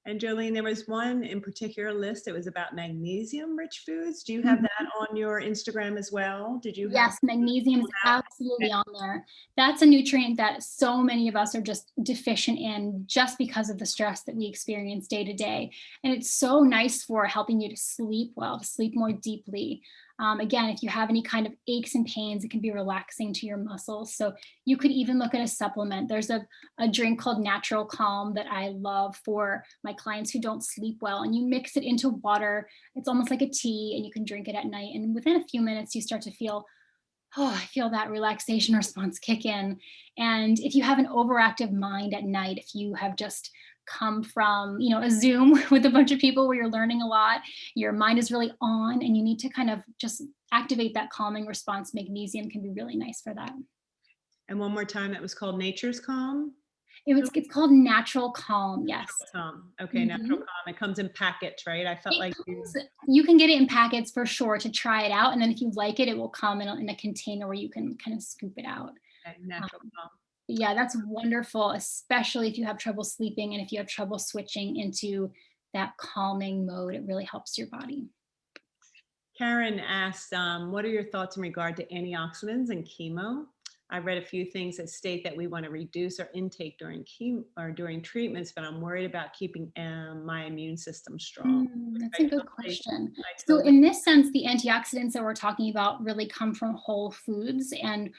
And Jolene, there was one in particular list that was about magnesium-rich foods. Do you have that on your Instagram as well? Did you? Yes, magnesium is absolutely on there. That's a nutrient that so many of us are just deficient in, just because of the stress that we experience day to day. And it's so nice for helping you to sleep well, to sleep more deeply. Again, if you have any kind of aches and pains, it can be relaxing to your muscles. So you could even look at a supplement. There's a drink called Natural Calm that I love for my clients who don't sleep well, and you mix it into water. It's almost like a tea, and you can drink it at night. And within a few minutes, you start to feel, I feel that relaxation response kick in. And if you have an overactive mind at night, if you have just come from, a Zoom with a bunch of people where you're learning a lot, your mind is really on, and you need to kind of just activate that calming response, magnesium can be really nice for that. And one more time, that was called Nature's Calm? It's called Natural Calm, yes. Calm. Okay, Natural Calm. It comes in packets, right? I felt you can get it in packets for sure to try it out, and then if you like it, it will come in a container where you can kind of scoop it out. Okay, Natural Calm. Yeah, that's wonderful, especially if you have trouble sleeping and if you have trouble switching into that calming mode. It really helps your body. Karen asked, what are your thoughts in regard to antioxidants and chemo? I read a few things that state that we want to reduce our intake during chemo or during treatments, but I'm worried about keeping my immune system strong. That's I a good totally- question. I So totally- in this sense, the antioxidants that we're talking about really come from whole foods, and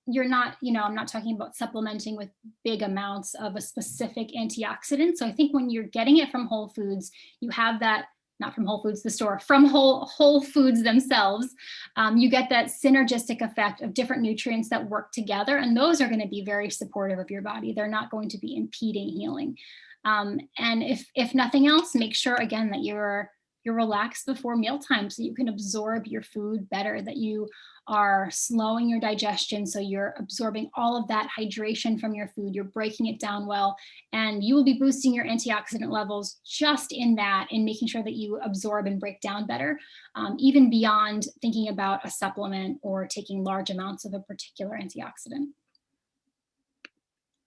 you're not, I'm not talking about supplementing with big amounts of a specific antioxidant. So I think when you're getting it from whole foods, you have that, not from Whole Foods, the store, from whole foods themselves, you get that synergistic effect of different nutrients that work together. And those are going to be very supportive of your body. They're not going to be impeding healing. And if nothing else, make sure again that you're relaxed before mealtime so you can absorb your food better, that you are slowing your digestion so you're absorbing all of that hydration from your food, you're breaking it down well, and you will be boosting your antioxidant levels just in that, in making sure that you absorb and break down better, even beyond thinking about a supplement or taking large amounts of a particular antioxidant.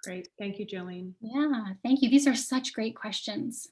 Great. Thank you, Jolene. Yeah, thank you. These are such great questions.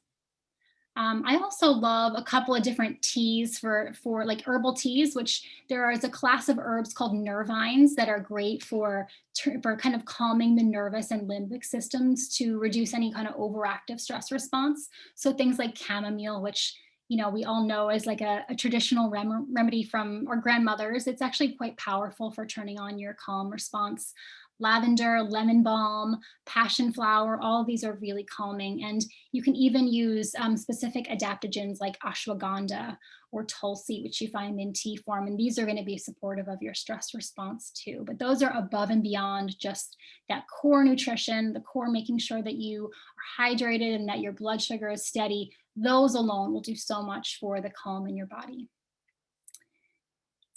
I also love a couple of different teas for like herbal teas, which there is a class of herbs called nervines that are great for kind of calming the nervous and limbic systems to reduce any kind of overactive stress response. So things like chamomile, which we all know is like a traditional remedy from our grandmothers. It's actually quite powerful for turning on your calm response. Lavender, lemon balm, passion flower, all of these are really calming. And you can even use specific adaptogens like ashwagandha or tulsi, which you find in tea form. And these are going to be supportive of your stress response too. But those are above and beyond just that core nutrition, the core making sure that you are hydrated and that your blood sugar is steady. Those alone will do so much for the calm in your body.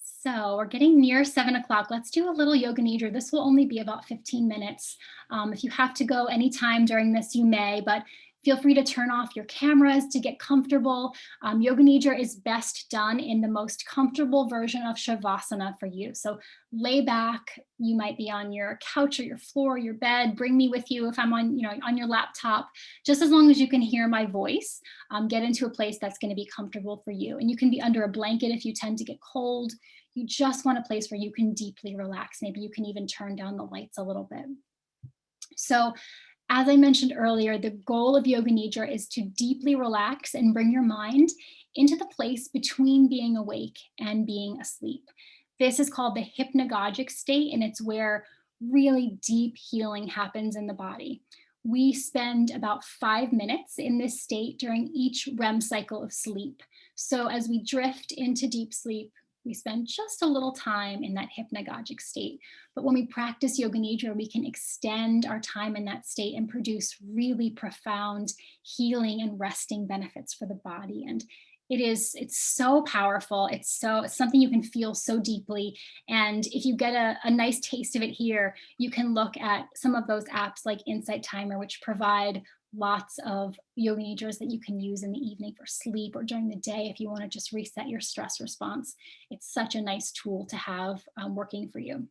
So we're getting near 7 o'clock. Let's do a little yoga nidra. This will only be about 15 minutes. If you have to go anytime during this, you may, but feel free to turn off your cameras to get comfortable. Yoga nidra is best done in the most comfortable version of shavasana for you. So lay back. You might be on your couch or your floor, or your bed. Bring me with you if I'm on, on your laptop. Just as long as you can hear my voice, get into a place that's going to be comfortable for you. And you can be under a blanket if you tend to get cold. You just want a place where you can deeply relax. Maybe you can even turn down the lights a little bit. So as I mentioned earlier, the goal of Yoga Nidra is to deeply relax and bring your mind into the place between being awake and being asleep. This is called the hypnagogic state, and it's where really deep healing happens in the body. We spend about 5 minutes in this state during each REM cycle of sleep. So as we drift into deep sleep, we spend just a little time in that hypnagogic state. But when we practice Yoga Nidra, we can extend our time in that state and produce really profound healing and resting benefits for the body. And it's so powerful. It's something you can feel so deeply. And if you get a nice taste of it here, you can look at some of those apps like Insight Timer, which provide lots of yoga nidras that you can use in the evening for sleep or during the day if you want to just reset your stress response. It's such a nice tool to have working for you.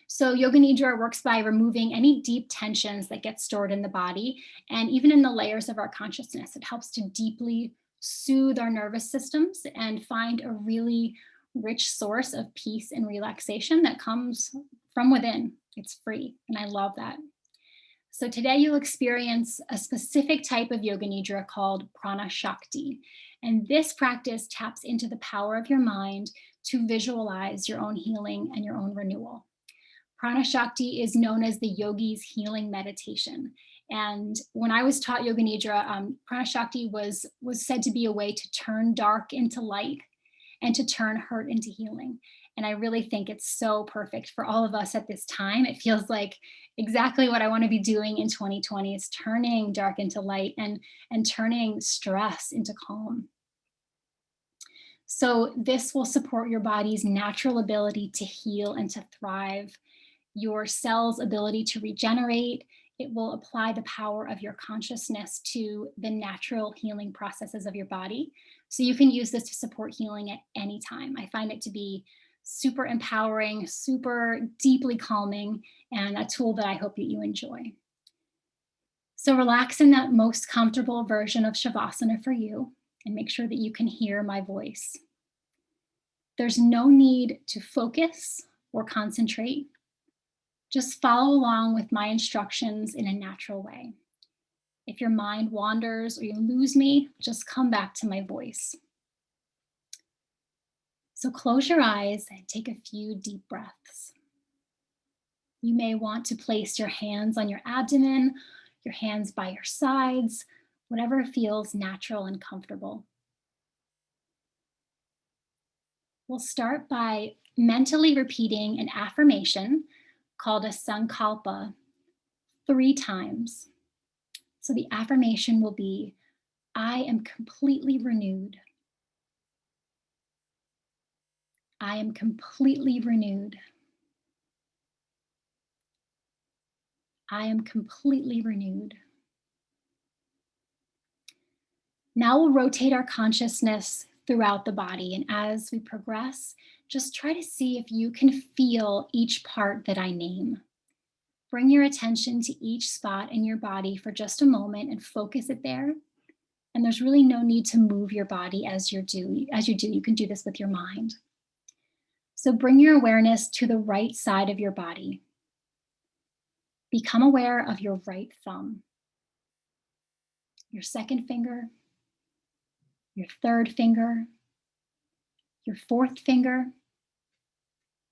So Yoga Nidra works by removing any deep tensions that get stored in the body and even in the layers of our consciousness. It helps to deeply soothe our nervous systems and find a really rich source of peace and relaxation that comes from within. It's free, and I love that. So today you'll experience a specific type of Yoga Nidra called Prana Shakti. And this practice taps into the power of your mind to visualize your own healing and your own renewal. Prana Shakti is known as the yogi's healing meditation. And when I was taught Yoga Nidra, Prana Shakti was said to be a way to turn dark into light and to turn hurt into healing. And I really think it's so perfect for all of us at this time. It feels like exactly what I want to be doing in 2020 is turning dark into light and turning stress into calm. So this will support your body's natural ability to heal and to thrive, your cells' ability to regenerate. It will apply the power of your consciousness to the natural healing processes of your body. So you can use this to support healing at any time. I find it to be super empowering, super deeply calming, and a tool that I hope that you enjoy. So relax in that most comfortable version of Shavasana for you and make sure that you can hear my voice. There's no need to focus or concentrate. Just follow along with my instructions in a natural way. If your mind wanders or you lose me, just come back to my voice. So close your eyes and take a few deep breaths. You may want to place your hands on your abdomen, your hands by your sides, whatever feels natural and comfortable. We'll start by mentally repeating an affirmation called a sankalpa 3 times. So the affirmation will be, I am completely renewed. I am completely renewed. I am completely renewed. Now we'll rotate our consciousness throughout the body. And as we progress, just try to see if you can feel each part that I name. Bring your attention to each spot in your body for just a moment and focus it there. And there's really no need to move your body as you do. You can do this with your mind. So bring your awareness to the right side of your body. Become aware of your right thumb, your second finger, your third finger, your fourth finger,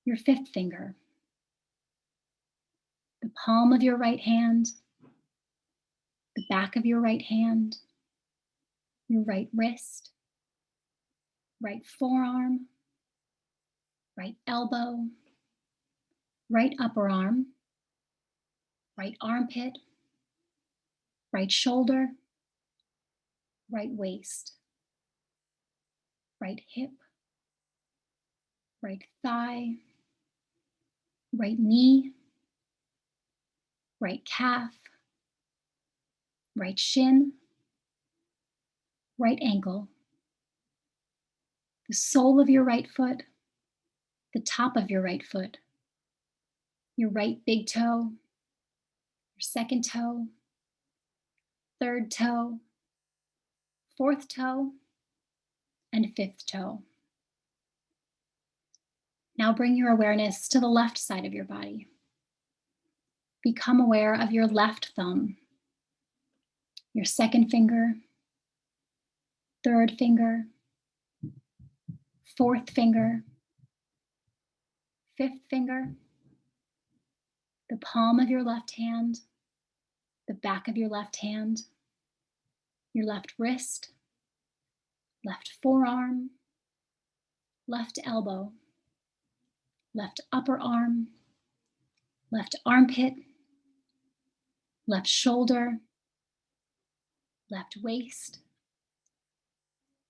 your fifth finger, the palm of your right hand, the back of your right hand, your right wrist, right forearm, right elbow, right upper arm, right armpit, right shoulder, right waist, right hip, right thigh, right knee, right calf, right shin, right ankle, the sole of your right foot, the top of your right foot, your right big toe, your second toe, third toe, fourth toe, and fifth toe. Now bring your awareness to the left side of your body. Become aware of your left thumb, your second finger, third finger, fourth finger, fifth finger, the palm of your left hand, the back of your left hand, your left wrist, left forearm, left elbow, left upper arm, left armpit, left shoulder, left waist,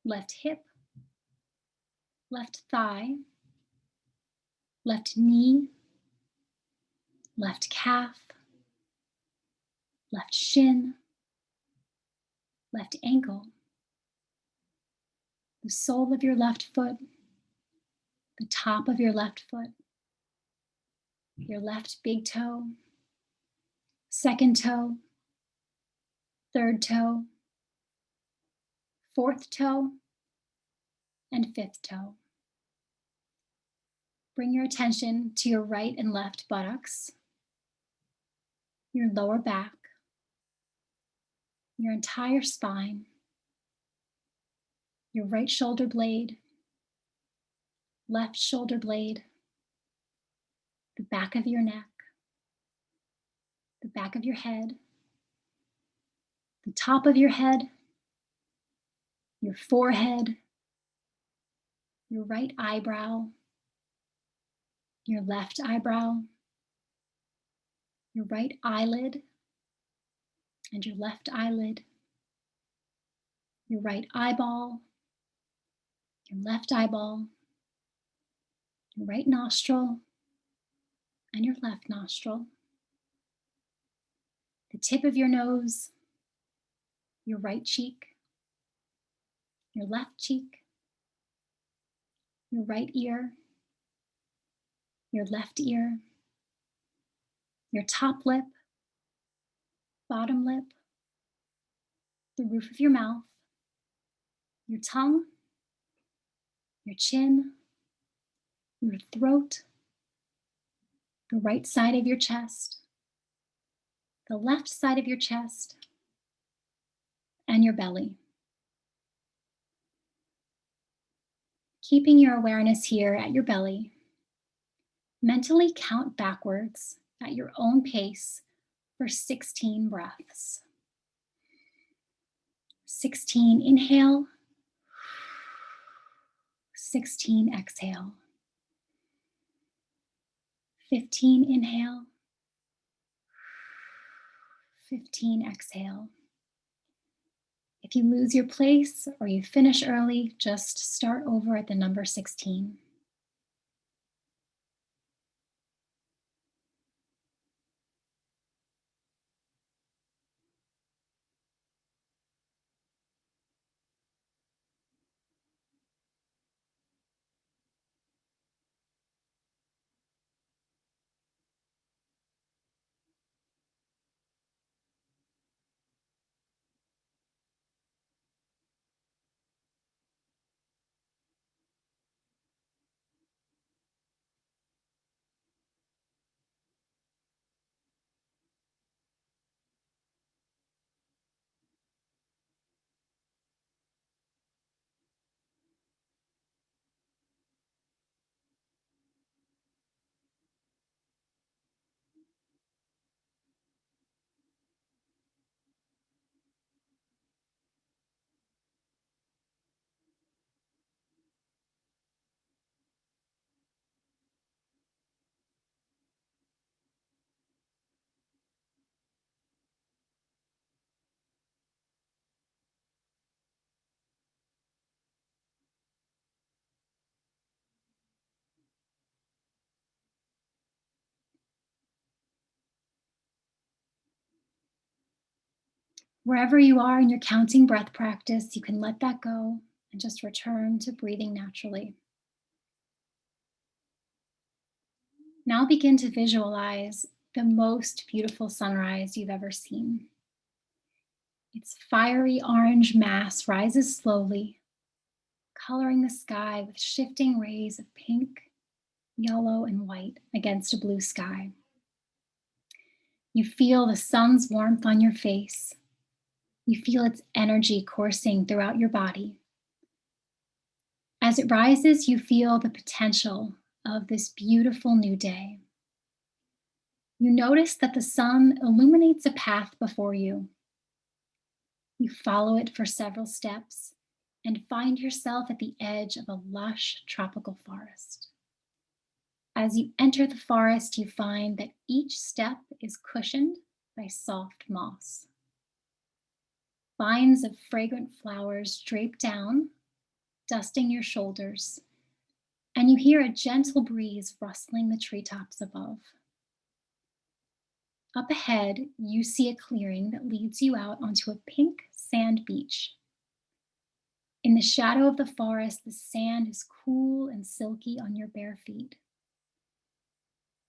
left hip, left thigh, left knee, left calf, left shin, left ankle, the sole of your left foot, the top of your left foot, your left big toe, second toe, third toe, fourth toe, and fifth toe. Bring your attention to your right and left buttocks, your lower back, your entire spine, your right shoulder blade, left shoulder blade, the back of your neck, the back of your head, the top of your head, your forehead, your right eyebrow, your left eyebrow, your right eyelid, and your left eyelid, your right eyeball, your left eyeball, your right nostril, and your left nostril, the tip of your nose, your right cheek, your left cheek, your right ear, your left ear, your top lip, bottom lip, the roof of your mouth, your tongue, your chin, your throat, the right side of your chest, the left side of your chest, and your belly. Keeping your awareness here at your belly, mentally count backwards at your own pace for 16 breaths. 16 inhale, 16 exhale. 15 inhale, 15 exhale. If you lose your place or you finish early, just start over at the number 16. Wherever you are in your counting breath practice, you can let that go and just return to breathing naturally. Now begin to visualize the most beautiful sunrise you've ever seen. Its fiery orange mass rises slowly, coloring the sky with shifting rays of pink, yellow, and white against a blue sky. You feel the sun's warmth on your face. You feel its energy coursing throughout your body. As it rises, you feel the potential of this beautiful new day. You notice that the sun illuminates a path before you. You follow it for several steps and find yourself at the edge of a lush tropical forest. As you enter the forest, you find that each step is cushioned by soft moss. Vines of fragrant flowers drape down, dusting your shoulders, and you hear a gentle breeze rustling the treetops above. Up ahead, you see a clearing that leads you out onto a pink sand beach. In the shadow of the forest, the sand is cool and silky on your bare feet.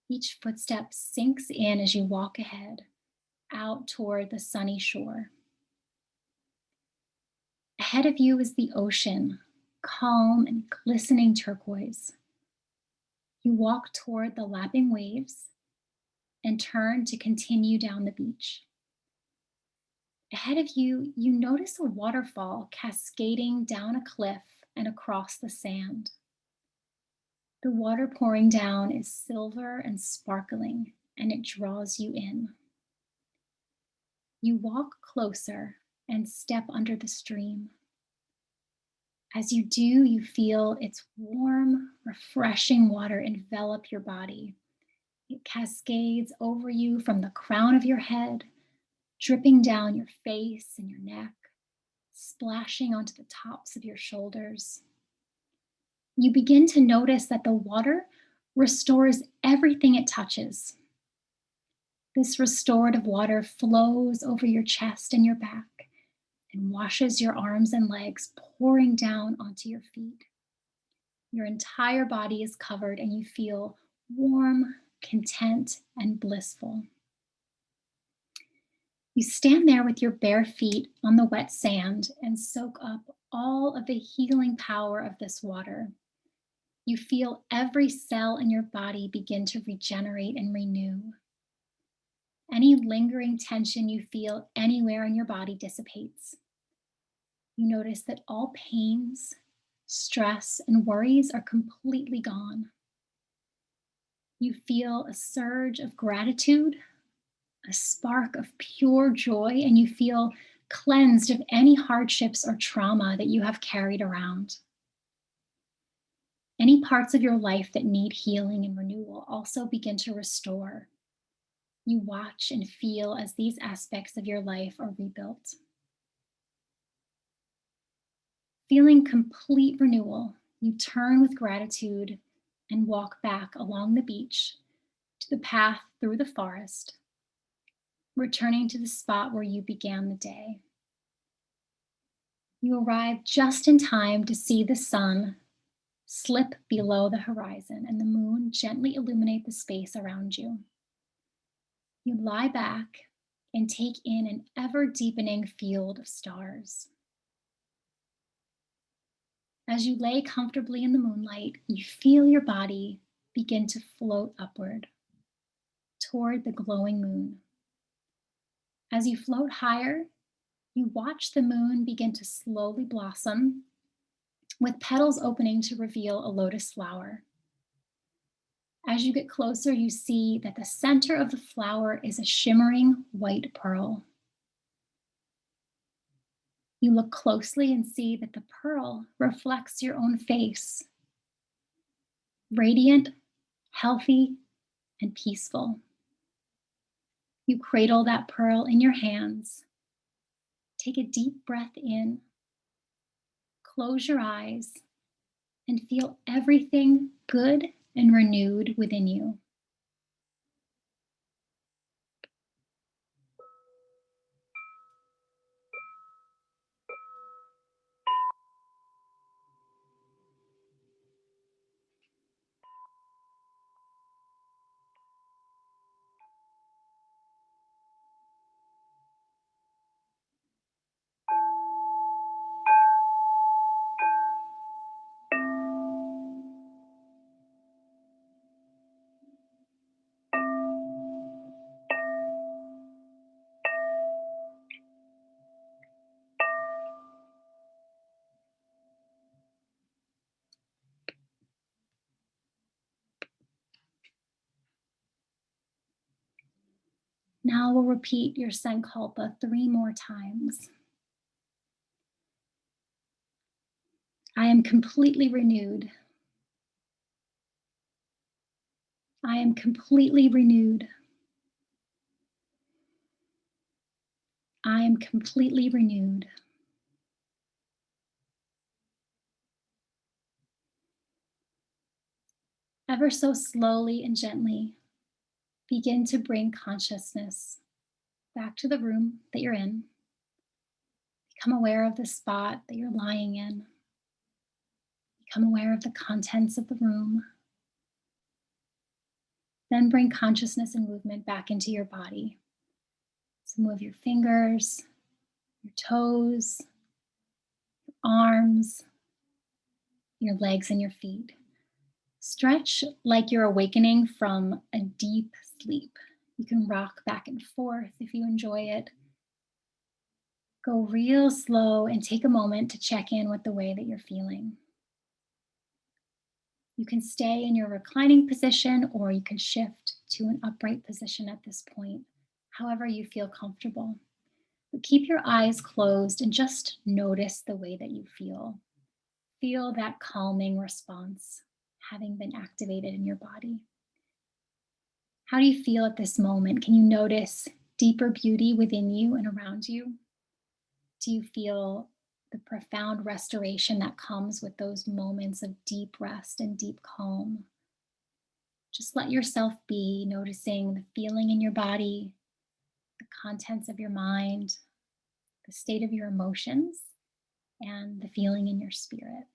Each footstep sinks in as you walk ahead, out toward the sunny shore. Ahead of you is the ocean, calm and glistening turquoise. You walk toward the lapping waves and turn to continue down the beach. Ahead of you, you notice a waterfall cascading down a cliff and across the sand. The water pouring down is silver and sparkling, and it draws you in. You walk closer and step under the stream. As you do, you feel its warm, refreshing water envelop your body. It cascades over you from the crown of your head, dripping down your face and your neck, splashing onto the tops of your shoulders. You begin to notice that the water restores everything it touches. This restorative water flows over your chest and your back and washes your arms and legs, pouring down onto your feet. Your entire body is covered and you feel warm, content, and blissful. You stand there with your bare feet on the wet sand and soak up all of the healing power of this water. You feel every cell in your body begin to regenerate and renew. Any lingering tension you feel anywhere in your body dissipates. You notice that all pains, stress, and worries are completely gone. You feel a surge of gratitude, a spark of pure joy, and you feel cleansed of any hardships or trauma that you have carried around. Any parts of your life that need healing and renewal also begin to restore. You watch and feel as these aspects of your life are rebuilt. Feeling complete renewal, you turn with gratitude and walk back along the beach to the path through the forest, returning to the spot where you began the day. You arrive just in time to see the sun slip below the horizon and the moon gently illuminate the space around you. You lie back and take in an ever-deepening field of stars. As you lay comfortably in the moonlight, you feel your body begin to float upward toward the glowing moon. As you float higher, you watch the moon begin to slowly blossom, with petals opening to reveal a lotus flower. As you get closer, you see that the center of the flower is a shimmering white pearl. You look closely and see that the pearl reflects your own face, radiant, healthy, and peaceful. You cradle that pearl in your hands. Take a deep breath in, close your eyes, and feel everything good and renewed within you. Now we'll repeat your Sankalpa 3 more times. I am completely renewed. I am completely renewed. I am completely renewed. Ever so slowly and gently, begin to bring consciousness back to the room that you're in. Become aware of the spot that you're lying in. Become aware of the contents of the room. Then bring consciousness and movement back into your body. So move your fingers, your toes, your arms, your legs, and your feet. Stretch like you're awakening from a deep sleep. You can rock back and forth if you enjoy it. Go real slow and take a moment to check in with the way that you're feeling. You can stay in your reclining position or you can shift to an upright position at this point, however you feel comfortable. But keep your eyes closed and just notice the way that you feel. Feel that calming response having been activated in your body. How do you feel at this moment? Can you notice deeper beauty within you and around you? Do you feel the profound restoration that comes with those moments of deep rest and deep calm? Just let yourself be, noticing the feeling in your body, the contents of your mind, the state of your emotions, and the feeling in your spirit.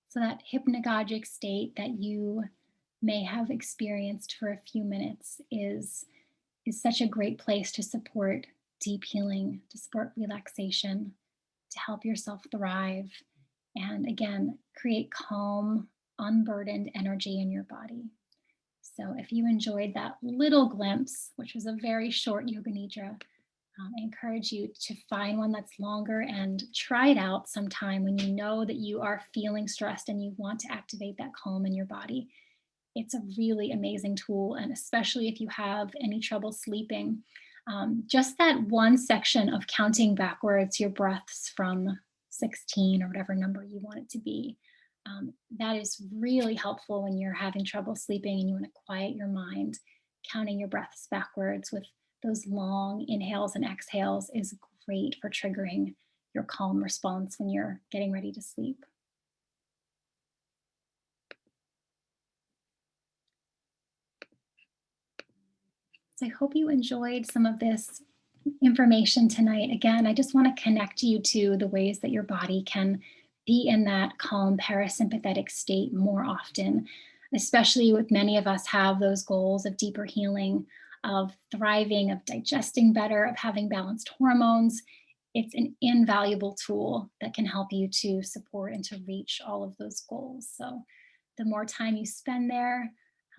So that hypnagogic state that you may have experienced for a few minutes is is such a great place to support deep healing, to support relaxation, to help yourself thrive, and again, create calm, unburdened energy in your body. So if you enjoyed that little glimpse, which was a very short Yoga Nidra, I encourage you to find one that's longer and try it out sometime when you know that you are feeling stressed and you want to activate that calm in your body. It's a really amazing tool, and especially if you have any trouble sleeping, just that one section of counting backwards your breaths from 16 or whatever number you want it to be. That is really helpful when you're having trouble sleeping and you want to quiet your mind. Counting your breaths backwards with those long inhales and exhales is great for triggering your calm response when you're getting ready to sleep. So I hope you enjoyed some of this information tonight. Again, I just want to connect you to the ways that your body can be in that calm parasympathetic state more often, especially with many of us have those goals of deeper healing, of thriving, of digesting better, of having balanced hormones. It's an invaluable tool that can help you to support and to reach all of those goals. So the more time you spend there,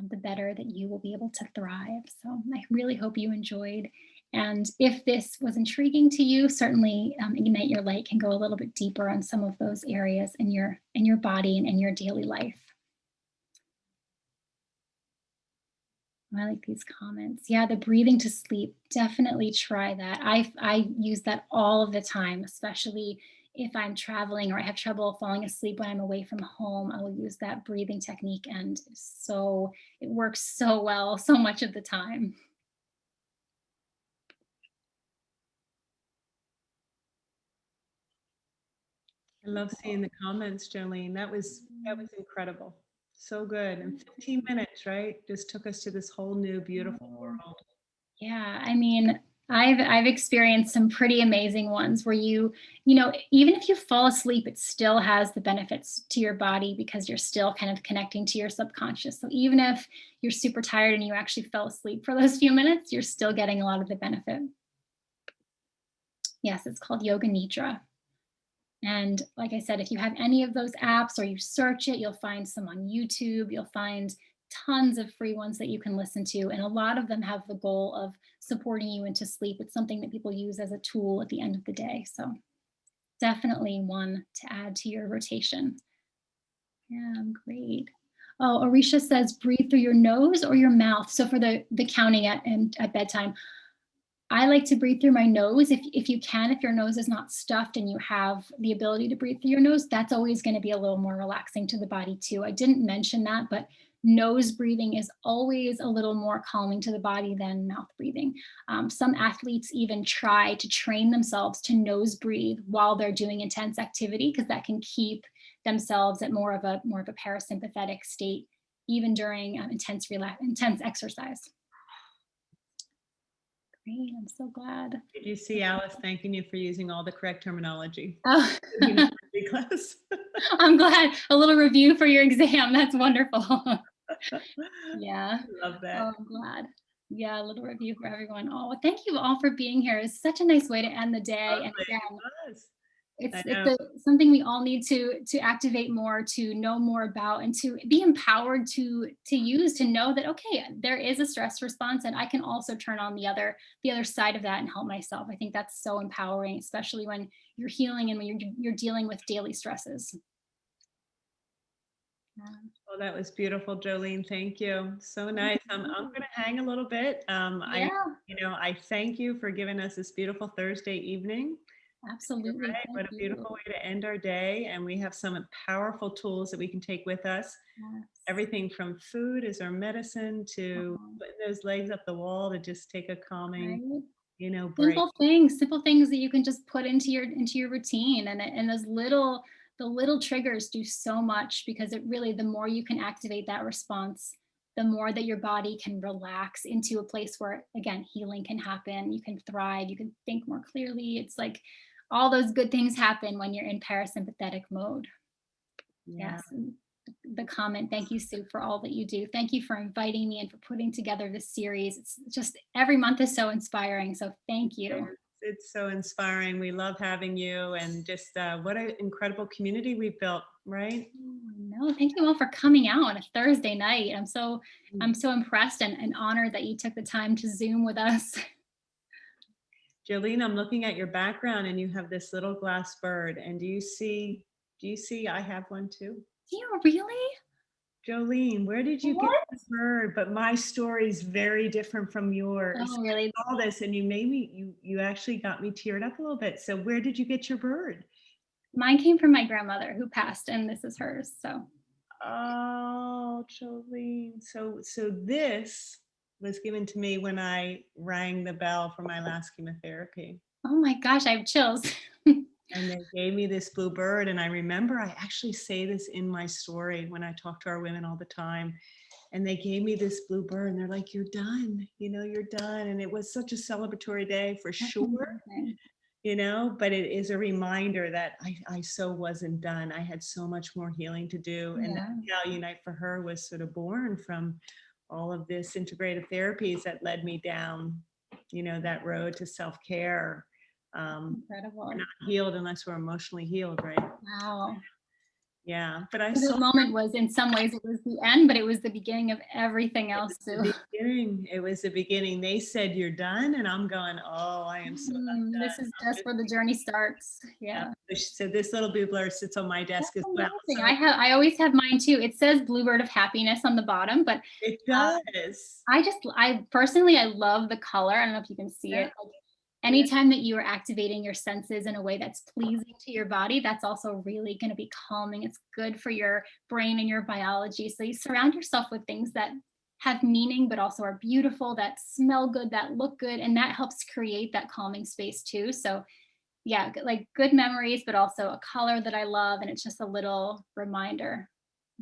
the better that you will be able to thrive. So I really hope you enjoyed. And if this was intriguing to you, certainly Ignite Your Light can go a little bit deeper on some of those areas in your body and in your daily life. I like these comments. Yeah, the breathing to sleep. Definitely try that. I use that all of the time, especially if I'm traveling or I have trouble falling asleep when I'm away from home. I will use that breathing technique, and so it works so well so much of the time. I love seeing the comments, Jolene. That was incredible. So good. And 15 minutes, right? Just took us to this whole new beautiful world. Yeah, I mean, I've experienced some pretty amazing ones where you know, even if you fall asleep, it still has the benefits to your body because you're still kind of connecting to your subconscious. So even if you're super tired and you actually fell asleep for those few minutes, you're still getting a lot of the benefit. Yes, it's called Yoga Nidra. And like I said, if you have any of those apps or you search it, you'll find some on YouTube. You'll find tons of free ones that you can listen to. And a lot of them have the goal of supporting you into sleep. It's something that people use as a tool at the end of the day. So definitely one to add to your rotation. Yeah, great. Oh, Arisha says breathe through your nose or your mouth. So for the counting at bedtime, I like to breathe through my nose. If you can, if your nose is not stuffed and you have the ability to breathe through your nose, that's always going to be a little more relaxing to the body too. I didn't mention that, but nose breathing is always a little more calming to the body than mouth breathing. Some athletes even try to train themselves to nose breathe while they're doing intense activity because that can keep themselves at more of a parasympathetic state, even during intense exercise. Great, I'm so glad. Did you see Alice thanking you for using all the correct terminology? Oh. Class. I'm glad. A little review for your exam. That's wonderful. Yeah. I love that. Oh, I'm glad. Yeah, a little review for everyone. Oh, thank you all for being here. It's such a nice way to end the day. Lovely. And again, I it's something we all need to activate more, to know more about, and to be empowered to use, to know that, okay, there is a stress response and I can also turn on the other side of that and help myself. I think that's so empowering, especially when you're healing and when you're dealing with daily stresses. Well, that was beautiful, Jolene. Thank you. So nice. I'm going to hang a little bit. Yeah. I thank you for giving us this beautiful Thursday evening. Absolutely. Right? What a beautiful way to end our day. And we have some powerful tools that we can take with us. Yes. Everything from food as our medicine to putting those legs up the wall to just take a calming, break. Simple things that you can just put into your routine, and those the little triggers do so much, because it really, the more you can activate that response, the more that your body can relax into a place where, again, healing can happen. You can thrive, you can think more clearly. It's like all those good things happen when you're in parasympathetic mode. Yeah. Yes. the comment. Thank you, Sue, for all that you do. Thank you for inviting me and for putting together this series. It's just every month is so inspiring. So thank you. It's so inspiring. We love having you, and just what an incredible community we've built, right? No, thank you all for coming out on a Thursday night. I'm so impressed and honored that you took the time to Zoom with us. Jolene, I'm looking at your background and you have this little glass bird. And do you see I have one too? Do you really? Jolene, where did you get this bird? But my story is very different from yours. Oh, really? All this, and you made me, you actually got me teared up a little bit. So where did you get your bird? Mine came from my grandmother who passed, and this is hers. So. Oh, Jolene. So this was given to me when I rang the bell for my last chemotherapy. Oh my gosh, I have chills. And they gave me this blue bird. And I remember I actually say this in my story when I talk to our women all the time. And they gave me this blue bird and they're like, you're done, you're done. And it was such a celebratory day for sure, but it is a reminder that I so wasn't done. I had so much more healing to do. And that's how Unite for Her was sort of born, from all of this integrative therapies that led me down, that road to self-care. Incredible. We're not healed unless we're emotionally healed, right? Wow. Yeah, but the moment was, in some ways, it was the end, but it was the beginning of everything else too. It was the beginning. They said you're done, and I'm going, oh, I am so done. This is just where the journey starts. Yeah. So this little bluebird sits on my desk as well. So I always have mine too. It says Bluebird of Happiness on the bottom, but it does. I personally love the color. I don't know if you can see it. Anytime that you are activating your senses in a way that's pleasing to your body, that's also really going to be calming. It's good for your brain and your biology. So you surround yourself with things that have meaning, but also are beautiful, that smell good, that look good. And that helps create that calming space too. So yeah, like good memories, but also a color that I love. And it's just a little reminder.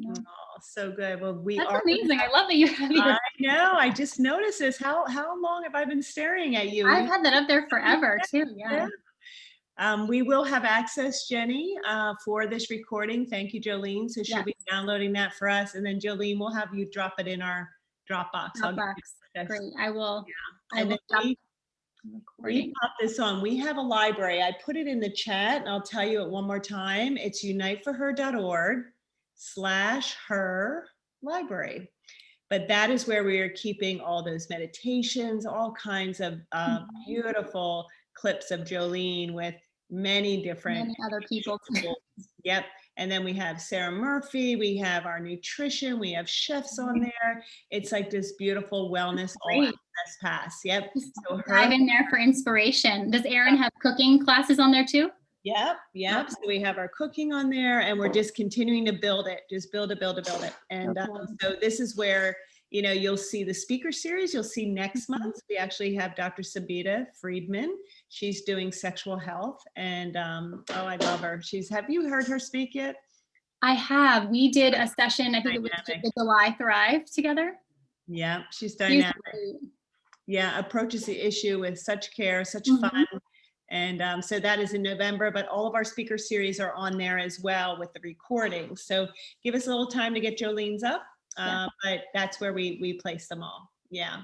Oh, so good. Well, That's amazing. I love that you have your. I know. I just noticed this. How long have I been staring at you? I've had that up there forever too. Yeah. We will have access, Jenny, for this recording. Thank you, Jolene. So she'll be downloading that for us, and then Jolene will have you drop it in our Dropbox. Great. I will. Yeah. And then we pop this on. We have a library. I put it in the chat, and I'll tell you it one more time. It's uniteforher.org/her library. But that is where we are keeping all those meditations, all kinds of beautiful clips of Jolene with many different other people. Yep. And then we have Sarah Murphy, we have our nutrition, we have chefs on there. It's like this beautiful wellness all access pass. Yep. So dive in there for inspiration. Does Erin have cooking classes on there too? Yep. So we have our cooking on there, and we're just continuing to build it. Just build it. And so this is where, you'll see the speaker series. You'll see next month, we actually have Dr. Sabita Friedman. She's doing sexual health, and I love her. Have you heard her speak yet? I have. We did a session, I think it was the July Thrive together. Yeah, she's dynamic. Yeah, approaches the issue with such care, such fun. And so that is in November, but all of our speaker series are on there as well with the recording. So give us a little time to get Jolene's up, but that's where we place them all. Yeah.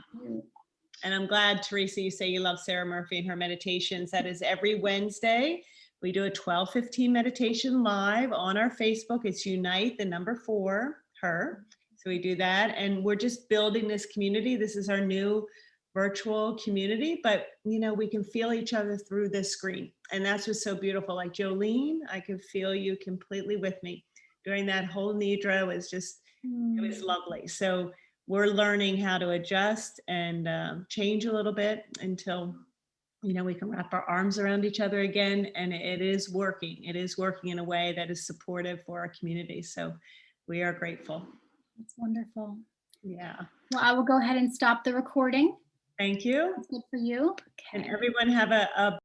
And I'm glad, Teresa, you say you love Sarah Murphy and her meditations. That is every Wednesday. We do a 12:15 meditation live on our Facebook. It's Unite, the number 4, her. So we do that. And we're just building this community. This is our new virtual community, but we can feel each other through this screen. And that's what's so beautiful. Like Jolene, I could feel you completely with me during that whole Nidra. It was just, it was lovely. So we're learning how to adjust and change a little bit until, we can wrap our arms around each other again. And it is working. It is working in a way that is supportive for our community. So we are grateful. That's wonderful. Yeah. Well, I will go ahead and stop the recording. Thank you. That's good for you. And everyone have a